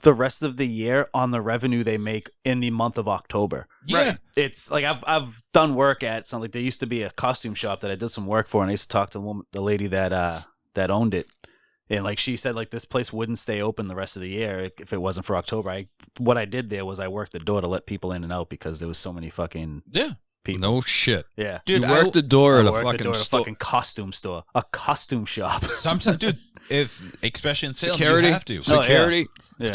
the rest of the year on the revenue they make in the month of October. Yeah. It's like I've done work at something. Like there used to be a costume shop that I did some work for, and I used to talk to the lady that owned it, and like she said, like this place wouldn't stay open the rest of the year if it wasn't for October. What I did there was I worked the door to let people in and out because there was so many fucking Yeah. people. No shit. Yeah, Dude, you worked the door I at a worked the fucking door at a store. fucking costume store, a costume shop. Sometimes, dude, if especially in Salem, Security. you have to. Oh, yeah. Security. Yeah.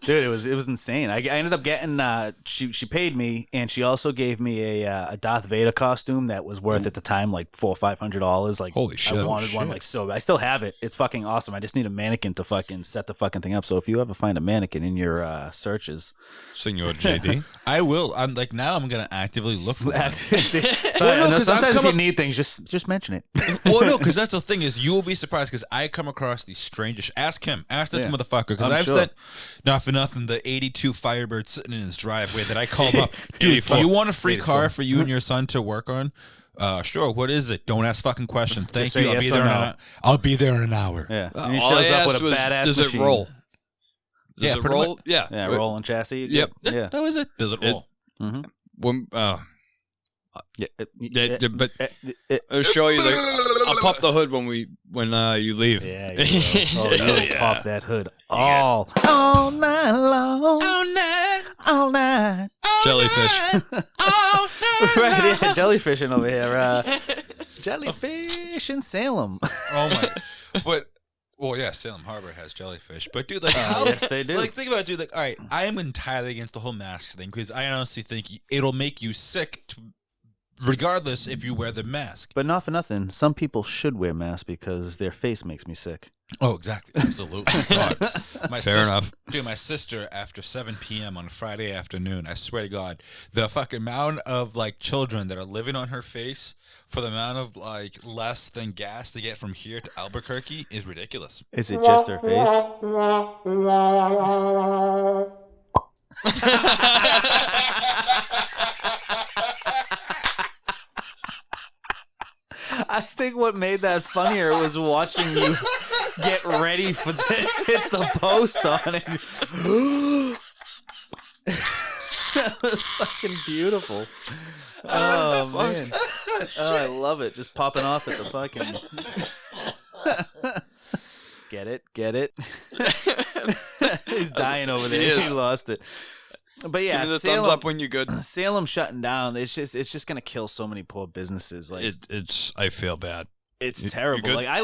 Dude, it was insane. I ended up getting she paid me, and she also gave me a Darth Vader costume that was worth at the time like $400 or $500. Like Holy shit. I wanted one like so. I still have it. It's fucking awesome. I just need a mannequin to fucking set the fucking thing up. So if you ever find a mannequin in your searches, Senor JD. I will. I'm like now. I'm gonna actively look for one. well, no, 'cause I've sometimes if come you up- need things, just mention it. Well, no, because that's the thing is you will be surprised because I come across the strangest. Ask him. Ask this Yeah. motherfucker because I'm I've sure. sent not for nothing the 82 Firebird sitting in his driveway that I called up. Dude, 84. do you want a free 84. car for you and your son to work on? Sure. What is it? Don't ask fucking questions. Thank say you. I'll yes be or there. no. I'll be there in an hour. Yeah, and he All I shows up asked with a was, badass does machine. it roll? Does Yeah, it pretty roll? Yeah. Yeah, Wait, rolling chassis. Yep. Yeah. That was it. Does it roll? Mm-hmm. When, Yeah. but I'll show you. I'll pop the hood when you leave. Yeah, you will. Oh, you'll pop that hood all night long. All night. Jellyfish. Right, yeah, jellyfishing over here. Jellyfish in Salem. Oh my! But well, yeah, Salem Harbor has jellyfish. But dude, like, how? yes, they do. Like, think about it, dude. Like, all right, I am entirely against the whole mask thing because I honestly think it'll make you sick, regardless if you wear the mask. But not for nothing, some people should wear masks because their face makes me sick. Oh, exactly, absolutely. God. My Fair enough. Dude, my sister after 7 p.m. on a Friday afternoon, I swear to God, the fucking amount of like children that are living on her face for the amount of like less than gas to get from here to Albuquerque is ridiculous. Is it just her face? I think what made that funnier was watching you get ready to hit the post on it. That was fucking beautiful. Oh, man. Oh, I love it. Just popping off at the fucking... Get it? He's dying over there. He lost it. But yeah, give me the Salem, thumbs up when you're good. Salem shutting down. It's just gonna kill so many poor businesses. Like I feel bad. It's terrible. Like I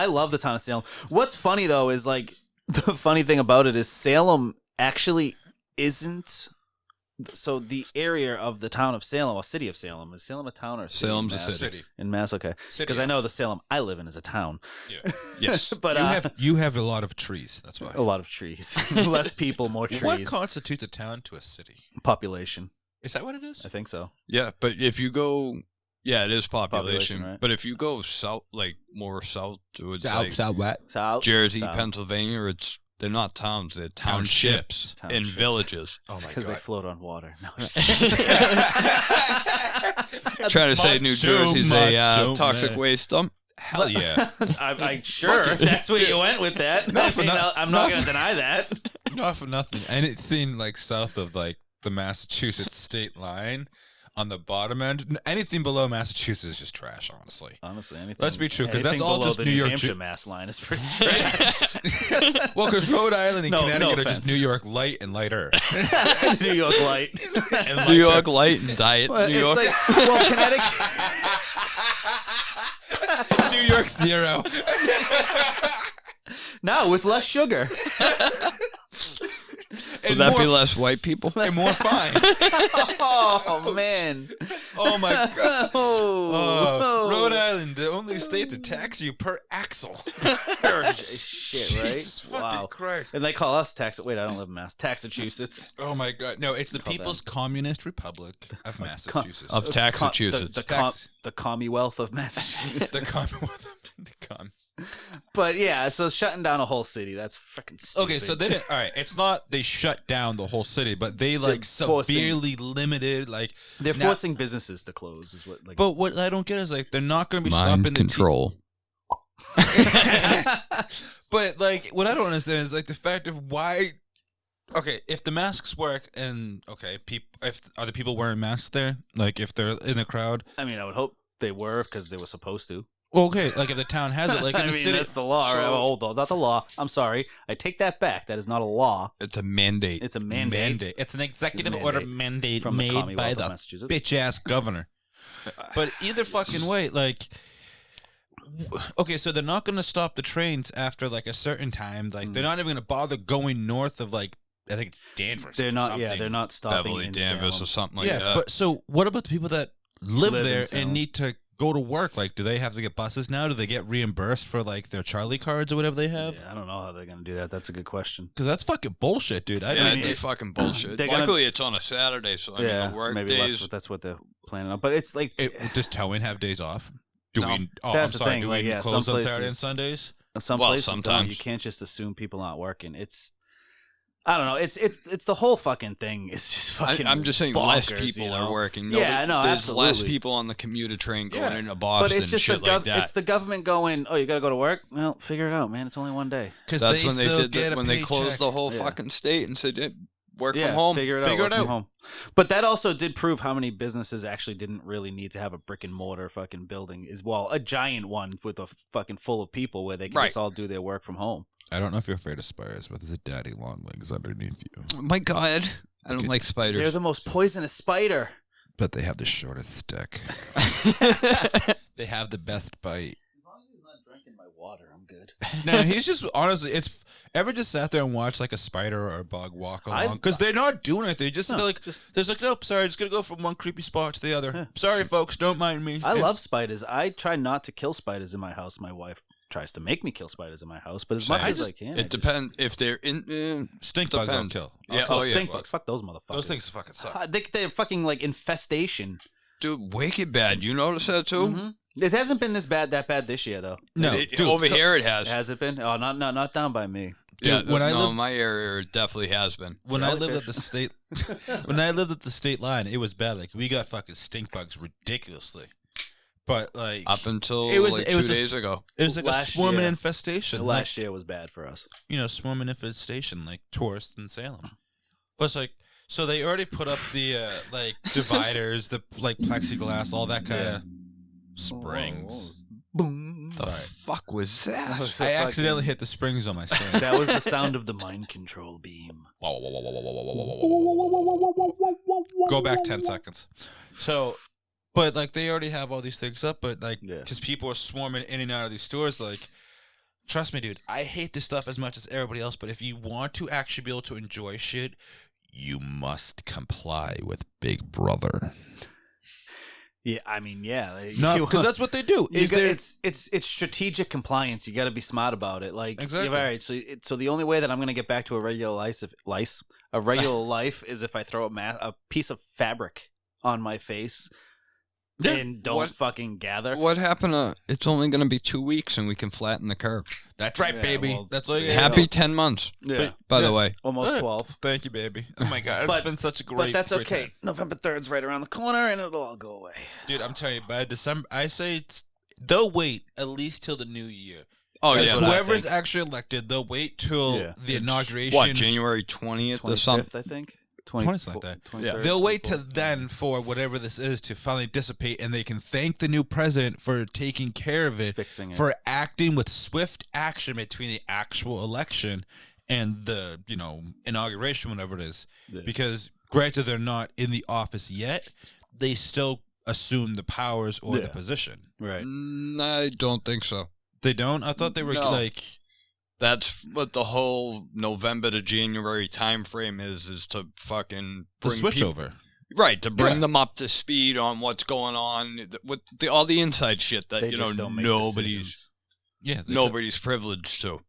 love the town of Salem. What's funny though is like the funny thing about it is Salem actually isn't. So the area of the town of Salem, or city of Salem, is Salem a town or city? Salem's a city. In Mass, okay. Because I know the Salem I live in is a town. Yeah. Yes. But you have a lot of trees. That's why. A lot of trees. Less people, more trees. What constitutes a town to a city? Population. Is that what it is? I think so. Yeah, but if you go, it is population. Right? But if you go south, like more south towards South. Jersey, South. Pennsylvania, they're not towns, they're townships and Townships. villages. Oh my Because they god. float on water. No, Trying to say New Jersey's a toxic man. waste dump. Hell yeah. I'm sure if that's where you went with that. I'm not going to deny that. Not for nothing. Anything like south of like the Massachusetts state line on the bottom end, anything below Massachusetts is just trash, honestly. Honestly, anything. Let's be true, 'cause that's anything all below just the New York Hampshire Ju- Mass line is pretty trash. Well, because Rhode Island and No Connecticut are offense. just New York light and lighter. New York Light. And New York Light and Diet. Well, New it's York. like, well, Connecticut. New York Zero. No, with less sugar. Would And that more, be less white people? and more fines. Oh man. Oh my god. Oh. Rhode Island, the only state to tax you per axle. Shit, right? Jesus fucking Wow. Christ. And they call us Wait, I don't live in Mass. Massachusetts. Oh my god. No, it's the Call People's Communist Republic of Massachusetts. Of Massachusetts. The Commonwealth of Massachusetts. the Commonwealth. But yeah, so shutting down a whole city, that's freaking stupid. Okay, so they didn't. All right, it's not they shut down the whole city, but they like forcing- severely limited. Like they're now- forcing businesses to close, is what. Like, But what I don't get is like they're not going to be Mind stopping control. But like what I don't understand is like the fact of why. Okay, if the masks work and if are the people wearing masks there? Like if they're in the crowd. I mean, I would hope they were because they were supposed to. Well, okay, like if the town has it, like in I the mean, city. that's the law. So- Right? Oh, hold on, not the law. I'm sorry. I take that back. That is not a law. It's a mandate. It's a mandate. It's an executive It's a order mandate mandate from the made Commonwealth by of the Massachusetts. bitch ass governor. But either fucking way, like, okay, so they're not gonna stop the trains after like a certain time. Like, they're not even gonna bother going north of like I think it's Danvers. They're or not. something. Yeah, they're not stopping Beverly in Danvers Salem. or something like Yeah, that. but so what about the people that live Live in there Salem. and need to go to work? Like, do they have to get buses now? Do they get reimbursed for like their Charlie cards or whatever they have? Yeah, I don't know how they're gonna do that. That's a good question. Because that's fucking bullshit, dude. I yeah, mean, they fucking bullshit. they're gonna- Luckily, it's on a Saturday, so I mean, Yeah, the work maybe days. that's what they're planning on. But it's like does Towing have days off? Do No. we? Oh, That's I'm the sorry. thing, Do like, we yeah, close some on Saturday and places- Sundays? some Well, places don't. sometimes. You can't just assume people aren't working. I don't know. It's the whole fucking thing. It's just fucking. I'm just saying, bonkers, less people you know? are working. Yeah, no, there's less absolutely. people on the commuter train going Yeah. into But Boston it's just and shit like that. it's the government going. Oh, you got to go to work. Well, figure it out, man. It's only one day. Because That's when they still did get a when they closed paycheck. the whole Yeah. fucking state and said, work Yeah, from home. Figure it out. Figure work it from out. home. But that also did prove how many businesses actually didn't really need to have a brick and mortar fucking building. A giant one with a fucking full of people where they can Right. just all do their work from home. I don't know if you're afraid of spiders, but there's a daddy long legs underneath you. Oh my God, I don't like They're spiders. the most poisonous spider. But they have the shortest stick. They have the best bite. As long as he's not drinking my water, I'm good. No, he's just honestly. It's ever just sat there and watched like a spider or a bug walk I- along because they're not doing anything. They're No, like there's like nope, sorry, just gonna go from one creepy spot to the other. Yeah. Sorry, folks, don't mind me. I It's- love spiders. I try not to kill spiders in my house. My wife tries to make me kill spiders in my house, but as much I as I just- can. It depends if they're in. stink bugs. I'll Depends. kill. Yeah, I'll kill oh, yeah. stink bugs. Fuck those motherfuckers. Those things fucking suck. They're fucking like infestation. Dude, wicked bad. You notice that too? Mhm. It hasn't been that bad this year though. No, It- dude, over here it has. Has it been? Oh, not down by me. Dude, yeah, when I no, lived- my area it definitely has been. when I lived at Jellyfish. the state, when I lived at the state line, it was bad. Like we got fucking stink bugs ridiculously, but like Up until It was- like it was 2 a days s- ago. it was like a last swarming year- infestation. Last year was bad for us. Swarming infestation, like tourists in Salem. But it's like So they already put up the like dividers, the like plexiglass, all that kind of springs. Boom. The fuck was that? I accidentally hit the springs on my stand. That was the sound of the mind control beam. Go back 10 seconds. So, but like they already have all these things up, but like because people are swarming in and out of these stores, like trust me, dude, I hate this stuff as much as everybody else, but if you want to actually be able to enjoy shit, you must comply with Big Brother. Yeah, I mean, yeah. No, because that's what they do. It's strategic compliance. You got to be smart about it. Like, exactly. All right. So the only way that I'm going to get back to a regular life is if I throw a piece of fabric on my face and don't fucking gather. What happened? It's only going to be 2 weeks, and we can flatten the curve. That's right, baby. Well, that's all you Happy 10 months. Yeah. By the way, Almost 12. Thank you, baby. Oh my god, it's been such a great. But that's great okay. time. November 3rd's right around the corner, and it'll all go away. Dude, I'm telling you, by December, I say they'll wait at least till the new year. Oh yeah, whoever's actually elected, they'll wait till the inauguration. What, January 20th or something? I think. 20 like that. Yeah. They'll wait till then for whatever this is to finally dissipate, and they can thank the new president for taking care of it, fixing it, for acting with swift action between the actual election and the inauguration, whatever it is. Yeah. Because granted, they're not in the office yet, they still assume the powers or the position. Right? I don't think so. They don't. I thought they were like. That's what the whole November to January time frame is to fucking bring switch over. Right, to bring them up to speed on what's going on with all the inside shit that nobody's privileged to.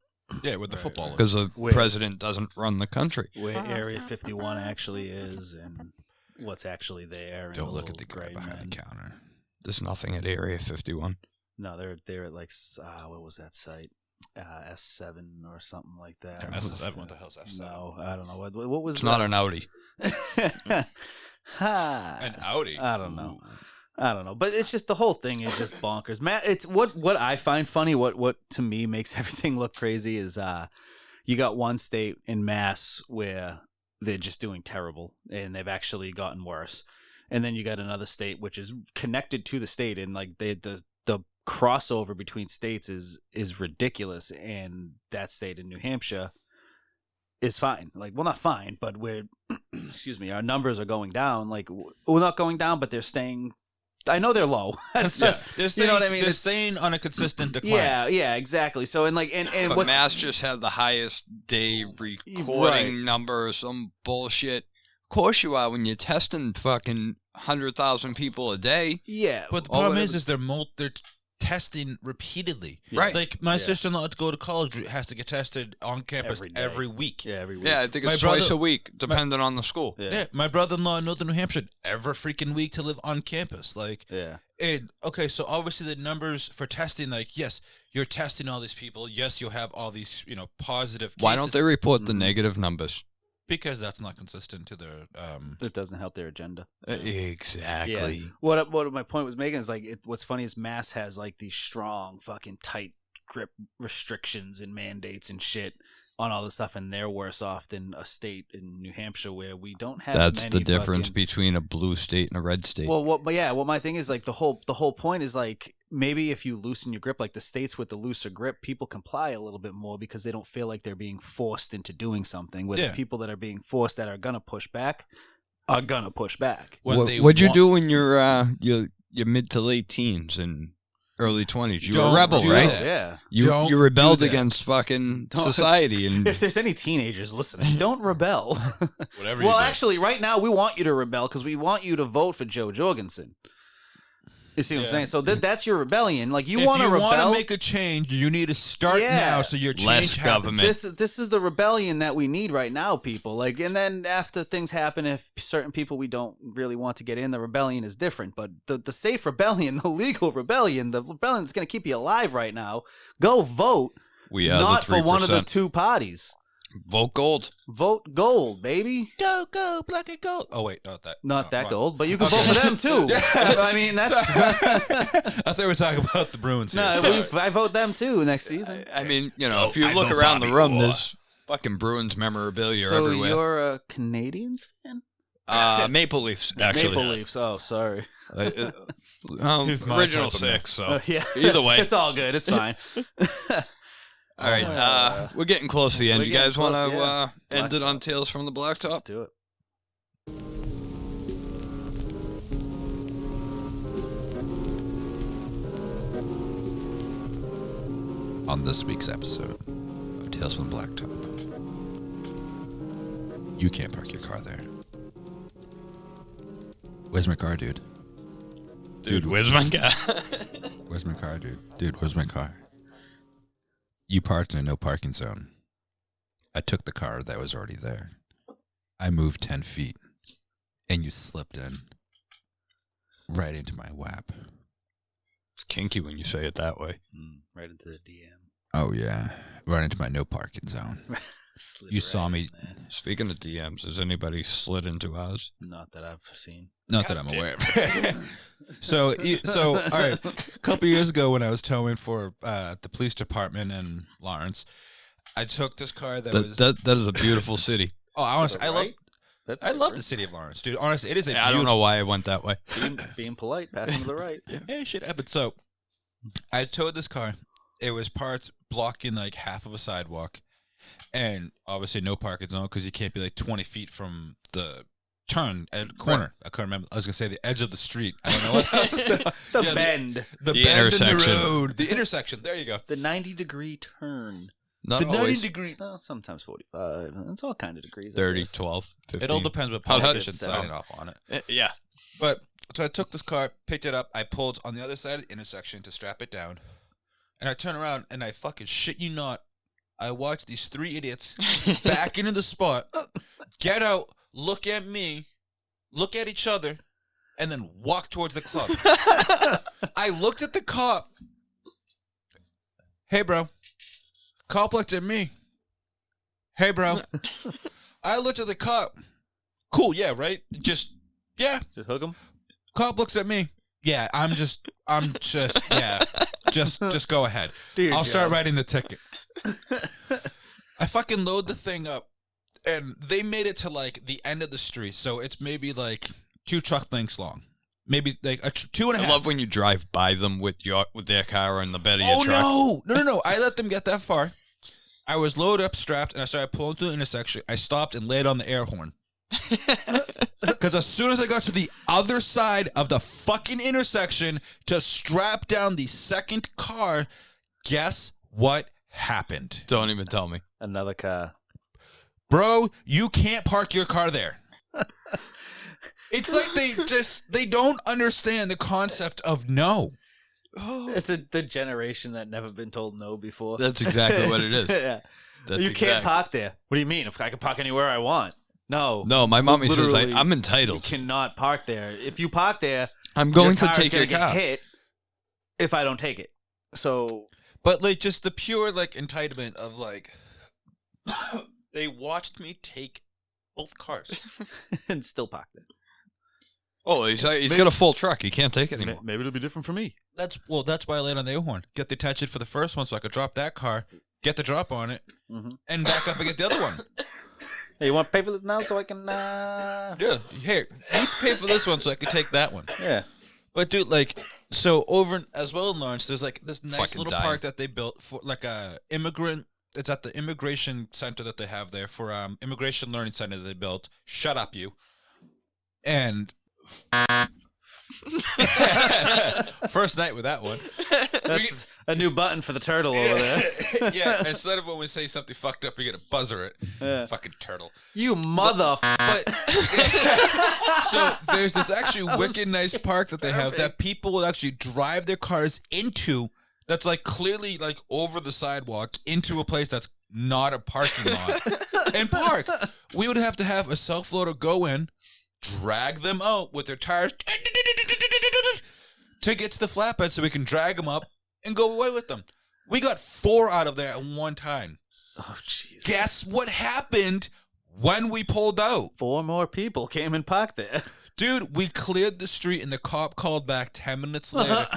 Yeah, with the football. Because the president doesn't run the country. Where Area 51 actually is and what's actually there. Don't look at the guy behind the counter. There's nothing at Area 51. No, they're at like what was that site? S7 or something like that. S7. What the hell's S7? No, I don't know. What was? It's not an Audi. An Audi. I don't know. But it's just the whole thing is just bonkers. Matt, it's what I find funny. What to me makes everything look crazy is you got one state in Mass where they're just doing terrible and they've actually gotten worse, and then you got another state which is connected to the state and like the crossover between states is ridiculous, and that state in New Hampshire is fine. Like, well, not fine, but we're excuse me, our numbers are going down. Like, we're not going down, but they're staying. I know they're low. They're staying, you know what I mean? They're staying on a consistent decline. Yeah, exactly. So and but Mass just had the highest day recording number or some bullshit. Of course you are when you're testing fucking 100,000 people a day. Yeah, but the problem is they're testing repeatedly. Right. Like my sister-in-law to go to college has to get tested on campus every week. Yeah, every week. Yeah, I think it's twice a week, depending on the school. Yeah, my brother-in-law in Northern New Hampshire every freaking week to live on campus. Like, okay, so obviously the numbers for testing, like, yes, you're testing all these people. Yes, you'll have all these, positive cases. Why don't they report the negative numbers? Because that's not consistent to their. It doesn't help their agenda. Exactly. Yeah. What my point was making is like what's funny is Mass has like these strong fucking tight grip restrictions and mandates and shit on all this stuff, and they're worse off than a state in New Hampshire where we don't have. That's the difference between a blue state and a red state. Well, my thing is like the whole point is like maybe if you loosen your grip, like the states with the looser grip, people comply a little bit more because they don't feel like they're being forced into doing something. Where the people that are being forced that are gonna push back are gonna push back. What'd you do in your mid to late teens and early 20s? You were a rebel, right? Yeah. You rebelled against fucking society. And if there's any teenagers listening, don't rebel. Whatever. Well, actually, right now we want you to rebel because we want you to vote for Joe Jorgenson. You see what I'm saying? So that's your rebellion. Like you want to rebel. If you want to make a change, you need to start now. So your change less government. This is the rebellion that we need right now, people. Like, and then after things happen, if certain people we don't really want to get in, the rebellion is different. But the safe rebellion, the legal rebellion, the rebellion that's going to keep you alive right now. Go vote. We are not for one of the two parties. Vote gold. Vote gold, baby. Go, black and gold. Oh, wait, not that gold, but you can vote for them, too. I mean, that's... I thought we were talking about the Bruins here. No, I vote them, too, next season. I mean, if you look around the room, there's Fucking Bruins memorabilia So everywhere. you're a Canadians fan? Maple Leafs, actually. Maple Leafs. Oh, sorry. Original type of 6, so Oh, yeah. either way. It's all good. It's fine. All right, we're getting close to the end. We're You guys getting want to close, yeah. end it on Tales from the Let's Blacktop? do it. On this week's episode of Tales from the Blacktop, you can't park your car there. Where's my car, dude? Dude, where's my guy? Where's my car, dude? Dude, where's my car? You parked in a no parking zone. I took the car that was already there. I moved 10 feet, and you slipped in right into my WAP. It's kinky when you say it that way. Right into the DM. Oh, yeah. Right into my no parking zone. You saw me. Speaking of DMs, has anybody slid into ours? Not that I've seen. Not that I'm aware of. So, all right. A couple years ago when I was towing for the police department in Lawrence, I took this car that was... That is a beautiful city. Oh, honestly, I love... That's I love the city of Lawrence, dude. Honestly, it is a I don't know why I went that way. being polite, passing to the right. Hey, shit happened. So, I towed this car. It was parts blocking like half of a sidewalk, and obviously no parking zone because you can't be like 20 feet from the turn at corner. I couldn't remember. I was gonna say the edge of the street. I don't know what else. The bend. The The bend in the intersection. road. The intersection. There you go. The 90-degree turn. Not The 90 always. degree. Well, sometimes 45. It's all kind of degrees. I 30, guess. 12, 15. It all depends what How- politician's how- signing off on it. Yeah. But so I took this car, picked it up, I pulled on the other side of the intersection to strap it down, and I turn around and I fucking shit you not, I watch these three idiots back into the spot, get out, look at me, look at each other, and then walk towards the club. I looked at the cop. Hey, bro. Cop looked at me. Hey, bro. I looked at the cop. Cool, yeah, right? Yeah. Just hook them. Cop looks at me. Yeah, yeah. Just go ahead. I'll start writing the ticket. I fucking load the thing up, and they made it to like the end of the street, so it's maybe like 2 truck lengths long, maybe like a 2.5. I love when you drive by them with their car on the bed of your truck. No! I let them get that far. I was loaded up, strapped, and I started pulling through the intersection. I stopped and laid on the air horn. Because as soon as I got to the other side of the fucking intersection to strap down the second car, guess what happened? Don't even tell me. Another car. Bro, you can't park your car there. It's like they don't understand the concept of no. It's the generation that never been told no before. That's exactly what it is. Yeah. You can't park there. What do you mean? If I can park anywhere I want? No. No, my mommy says Literally, I'm You entitled. cannot park there. If you park there, I'm going to your car is take your gonna car. get hit if I don't take it. So But like just the pure like entitlement of like they watched me take both cars. and still park there. Oh, he's got a full truck. He can't take it anymore. Maybe it'll be different for me. That's why I laid on the air horn. Get the attention for the first one so I could drop that car, get the drop on it, and back up and get the other one. Hey, you want to pay for this now so I can? Yeah, here, you pay for this one so I could take that one. Yeah. But dude, like, so over as well in Lawrence, there's like this nice Fucking little dying. park that they built for like a immigrant. It's at the immigration center that they have there for immigration learning center that they built. Shut up, you. And first night with that one. That's a new button for the turtle over there. Yeah, instead of when we say something fucked up, you're gonna buzzer it. Yeah. Fucking turtle. You mother. But so there's this actually wicked nice park that they have that people will actually drive their cars into. That's like clearly like over the sidewalk into a place that's not a parking lot and park. We would have to have a self-loader go in, drag them out with their tires to get to the flatbed so we can drag them up and go away with them. We got 4 out of there at one time. Oh, jeez. Guess what happened when we pulled out? 4 more people came and parked there. Dude, we cleared the street and the cop called back 10 minutes later.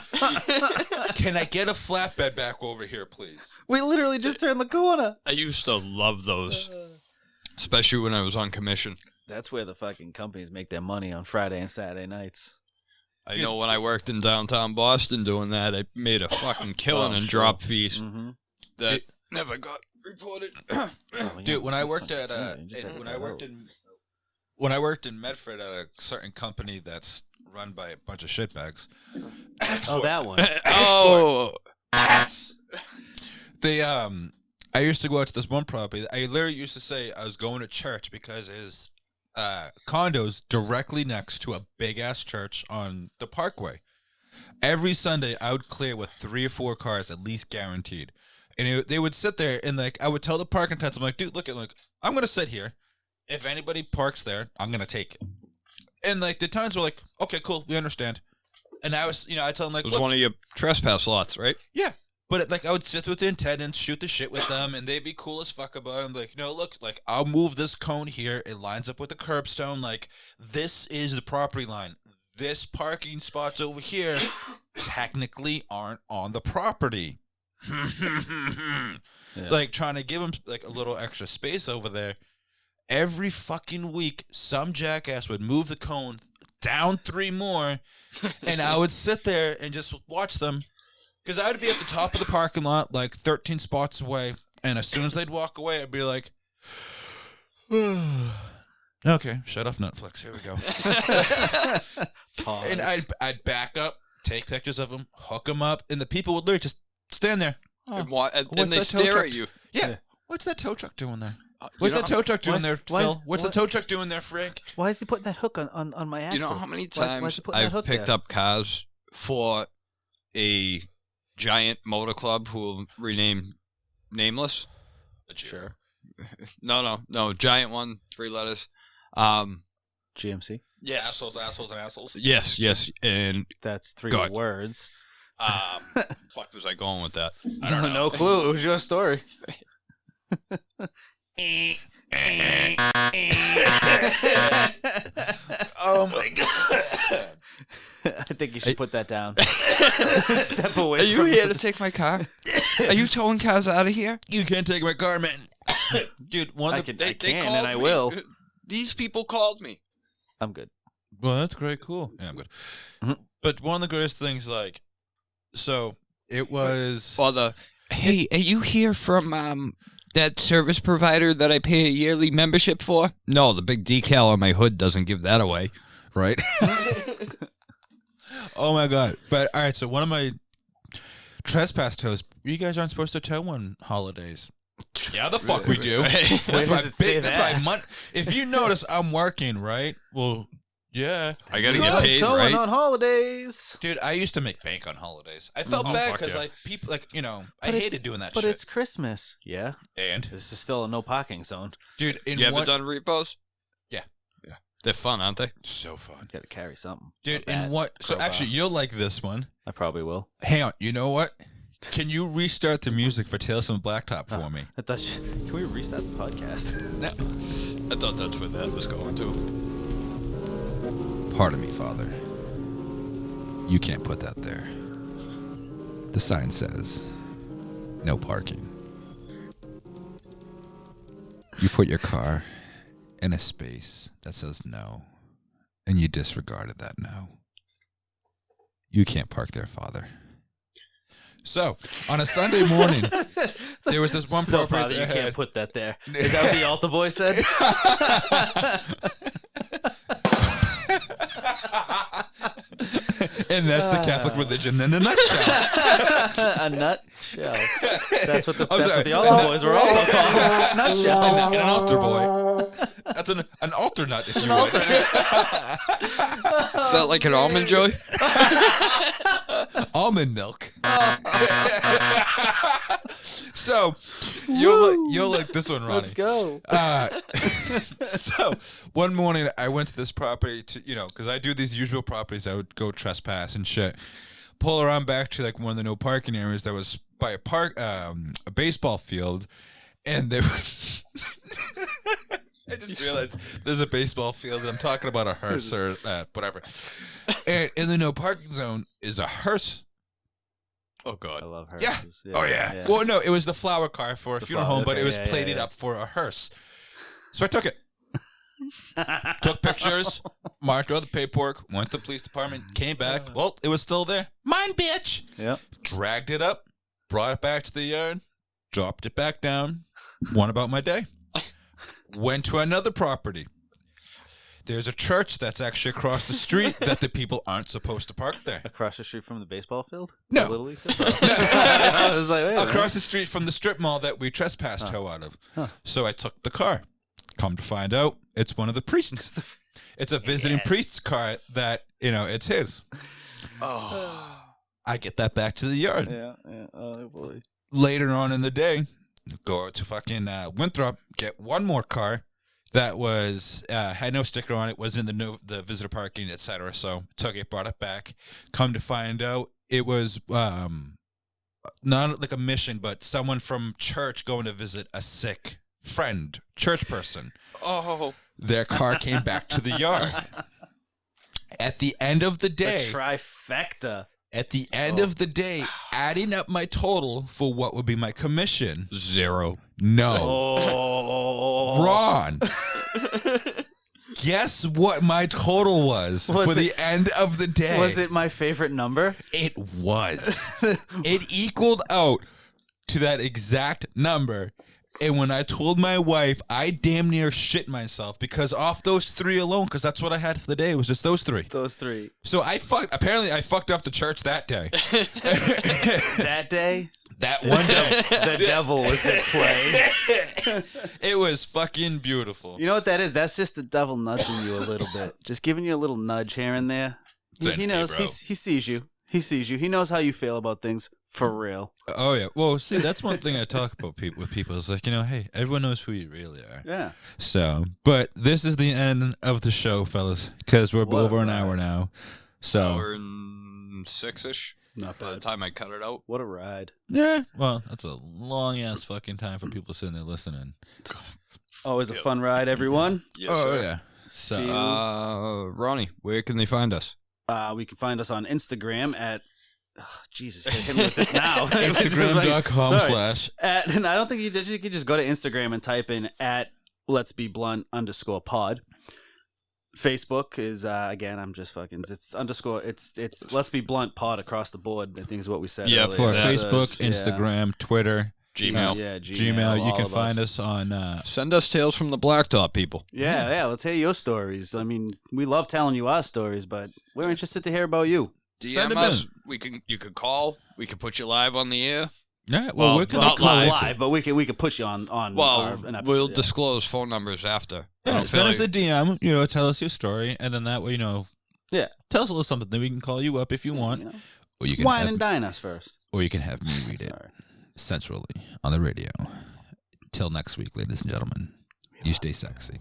Can I get a flatbed back over here, please? We literally just turned the corner. I used to love those, especially when I was on commission. That's where the fucking companies make their money on Friday and Saturday nights. I know when I worked in downtown Boston doing that, I made a fucking killing in drop fees that never got reported. Dude, when I worked at when I worked in Medford at a certain company that's run by a bunch of shitbags. Oh, that one. Oh, They I used to go out to this one property. I literally used to say I was going to church because his condo's directly next to a big ass church on the Parkway. Every Sunday, I would clear with 3 or 4 cars at least guaranteed, and they would sit there and like I would tell the parking attendants, I'm like, dude, look at I'm gonna sit here. If anybody parks there, I'm gonna take it. And like the times were like, okay, cool, we understand. And I was, I tell them like, it was one of your trespass lots, right? Yeah. But I would sit with the attendants, shoot the shit with them, and they'd be cool as fuck about it. I'm like, look, like I'll move this cone here. It lines up with the curbstone. Like this is the property line. This parking spots over here technically aren't on the property. Like trying to give them like a little extra space over there. Every fucking week, some jackass would move the cone down 3 more, and I would sit there and just watch them. Because I would be at the top of the parking lot, like 13 spots away, and as soon as they'd walk away, I'd be like, okay, shut off Netflix, here we go. And I'd back up, take pictures of them, hook them up, and the people would literally just stand there. And they stare at you. Yeah. What's that tow truck doing there? What's that tow truck doing there, Phil? What's the tow truck doing there, Frank? Why is he putting that hook on my axle? You know how many times I've picked up cars for a giant motor club who will rename nameless? Sure. No, giant one, 3 letters. GMC? Yeah. Assholes, and assholes. Yes, and that's 3 God. words. Fuck was I going with that? I don't know. No clue. It was your story. Oh my god. I think you should put that down. Step away. Are you here to take my car? Are you towing cars out of here? You can't take my car, man. Dude, I can and I will. These people called me. I'm good. Well, that's great. Cool. Yeah, I'm good. Mm-hmm. But one of the greatest things, like, so it was. Hey, are you here from that service provider that I pay a yearly membership for? No, the big decal on my hood doesn't give that away. Right? Oh my god. But all right, so one of my trespass tows, you guys aren't supposed to tow on holidays. Yeah, the fuck we do. That's my if you notice I'm working, right? Well, yeah. I gotta get paid, right? On holidays. Dude, I used to make bank on holidays. I felt bad because like people I hated doing that shit. But it's Christmas. Yeah. And this is still a no parking zone. Dude, you ever done repos? Yeah. They're fun, aren't they? So fun. Got to carry something. Dude, and what? So actually, you'll like this one. I probably will. Hang on. You know what? Can you restart the music for Tales from Blacktop for me? Can we restart the podcast? No. I thought that's where that was going to. Pardon me, Father. You can't put that there. The sign says, no parking. You put your car in a space that says no, and you disregarded that no. You can't park there, Father. So, on a Sunday morning, there was this one property. Father, you can't put that there. Is that what the altar boy said? And that's the Catholic religion in a nutshell. A nutshell. That's what the altar boys were also called. Nutshell. And an altar boy. That's an altar nut, if you would. Is that like an almond joy? Almond milk. So you'll like this one, Ronnie. Let's go. So one morning I went to this property to because I do these usual properties. I would go trespass and shit. Pull around back to like one of the no parking areas that was by a baseball field, and there was I just realized there's a baseball field and I'm talking about a hearse or whatever. And in the no parking zone is a hearse. Oh, God. I love her. Yeah. Oh, yeah. Well, no, it was the flower car for a funeral home, but it was plated up for a hearse. So I took it. Took pictures, marked all the paperwork, went to the police department, came back. Well, it was still there. Mine, bitch. Yep. Dragged it up, brought it back to the yard, dropped it back down, went about my day. Went to another property. There's a church that's actually across the street that the people aren't supposed to park there. Across the street from the baseball field? No. The Little League field? I was like, wait a minute. Across the street from the strip mall that we trespassed Toe out of. So I took the car. Come to find out, it's one of the priests. It's a visiting priest's car that, it's his. Oh. I get that back to the yard. Yeah. Oh, boy. Later on in the day, go to fucking Winthrop, get one more car that was had no sticker on it, was in the visitor parking, etc. So took it, brought it back. Come to find out, it was not like a mission, but someone from church going to visit a sick friend, church person. Oh. Their car came back to the yard. At the end of the day, the trifecta. At the end of the day, adding up my total for what would be my commission. 0. No. Oh. Ron. Guess what my total was for the end of the day? Was it my favorite number? It was. It equaled out to that exact number. And when I told my wife, I damn near shit myself because off those 3 alone, because that's what I had for the day, it was just those 3. Those 3. So apparently I fucked up the church that day. That day? That one day. The devil was at play. It was fucking beautiful. You know what that is? That's just the devil nudging you a little bit. Just giving you a little nudge here and there. He knows. He sees you. He sees you. He knows how you feel about things. For real. Oh, yeah. Well, see, that's one thing I talk about with people. It's like, hey, everyone knows who you really are. Yeah. So, but this is the end of the show, fellas, because we're over an hour now. So. Hour and 6-ish. Not bad. By the time I cut it out. What a ride. Yeah. Well, that's a long-ass fucking time for people sitting there listening. Always a fun ride, everyone. Yes, oh, sir. yeah. So, Ronnie, where can they find us? We can find us on Instagram at... Oh, Jesus, hit me with this now. Instagram.com/ And I don't think you can just go to Instagram and type in at Let's Be Blunt _pod. Facebook is again, I'm just fucking it's Let's Be Blunt pod across the board, I think is what we said. Yeah, earlier. for Facebook, Instagram, Twitter, Gmail. Gmail. You can find us on send us tales from the blacktop, people. Yeah, let's hear your stories. I mean, we love telling you our stories, but we're interested to hear about you. DM us. You could call. We could put you live on the air. Yeah, well, we're not live, but we could put you on. An episode, we'll disclose phone numbers after. Yeah, send us a DM. Tell us your story, and then that way, yeah, tell us a little something. Then we can call you up if you want, or you can wine and dine us first, or you can have me read it sensually on the radio. Till next week, ladies and gentlemen. You stay sexy.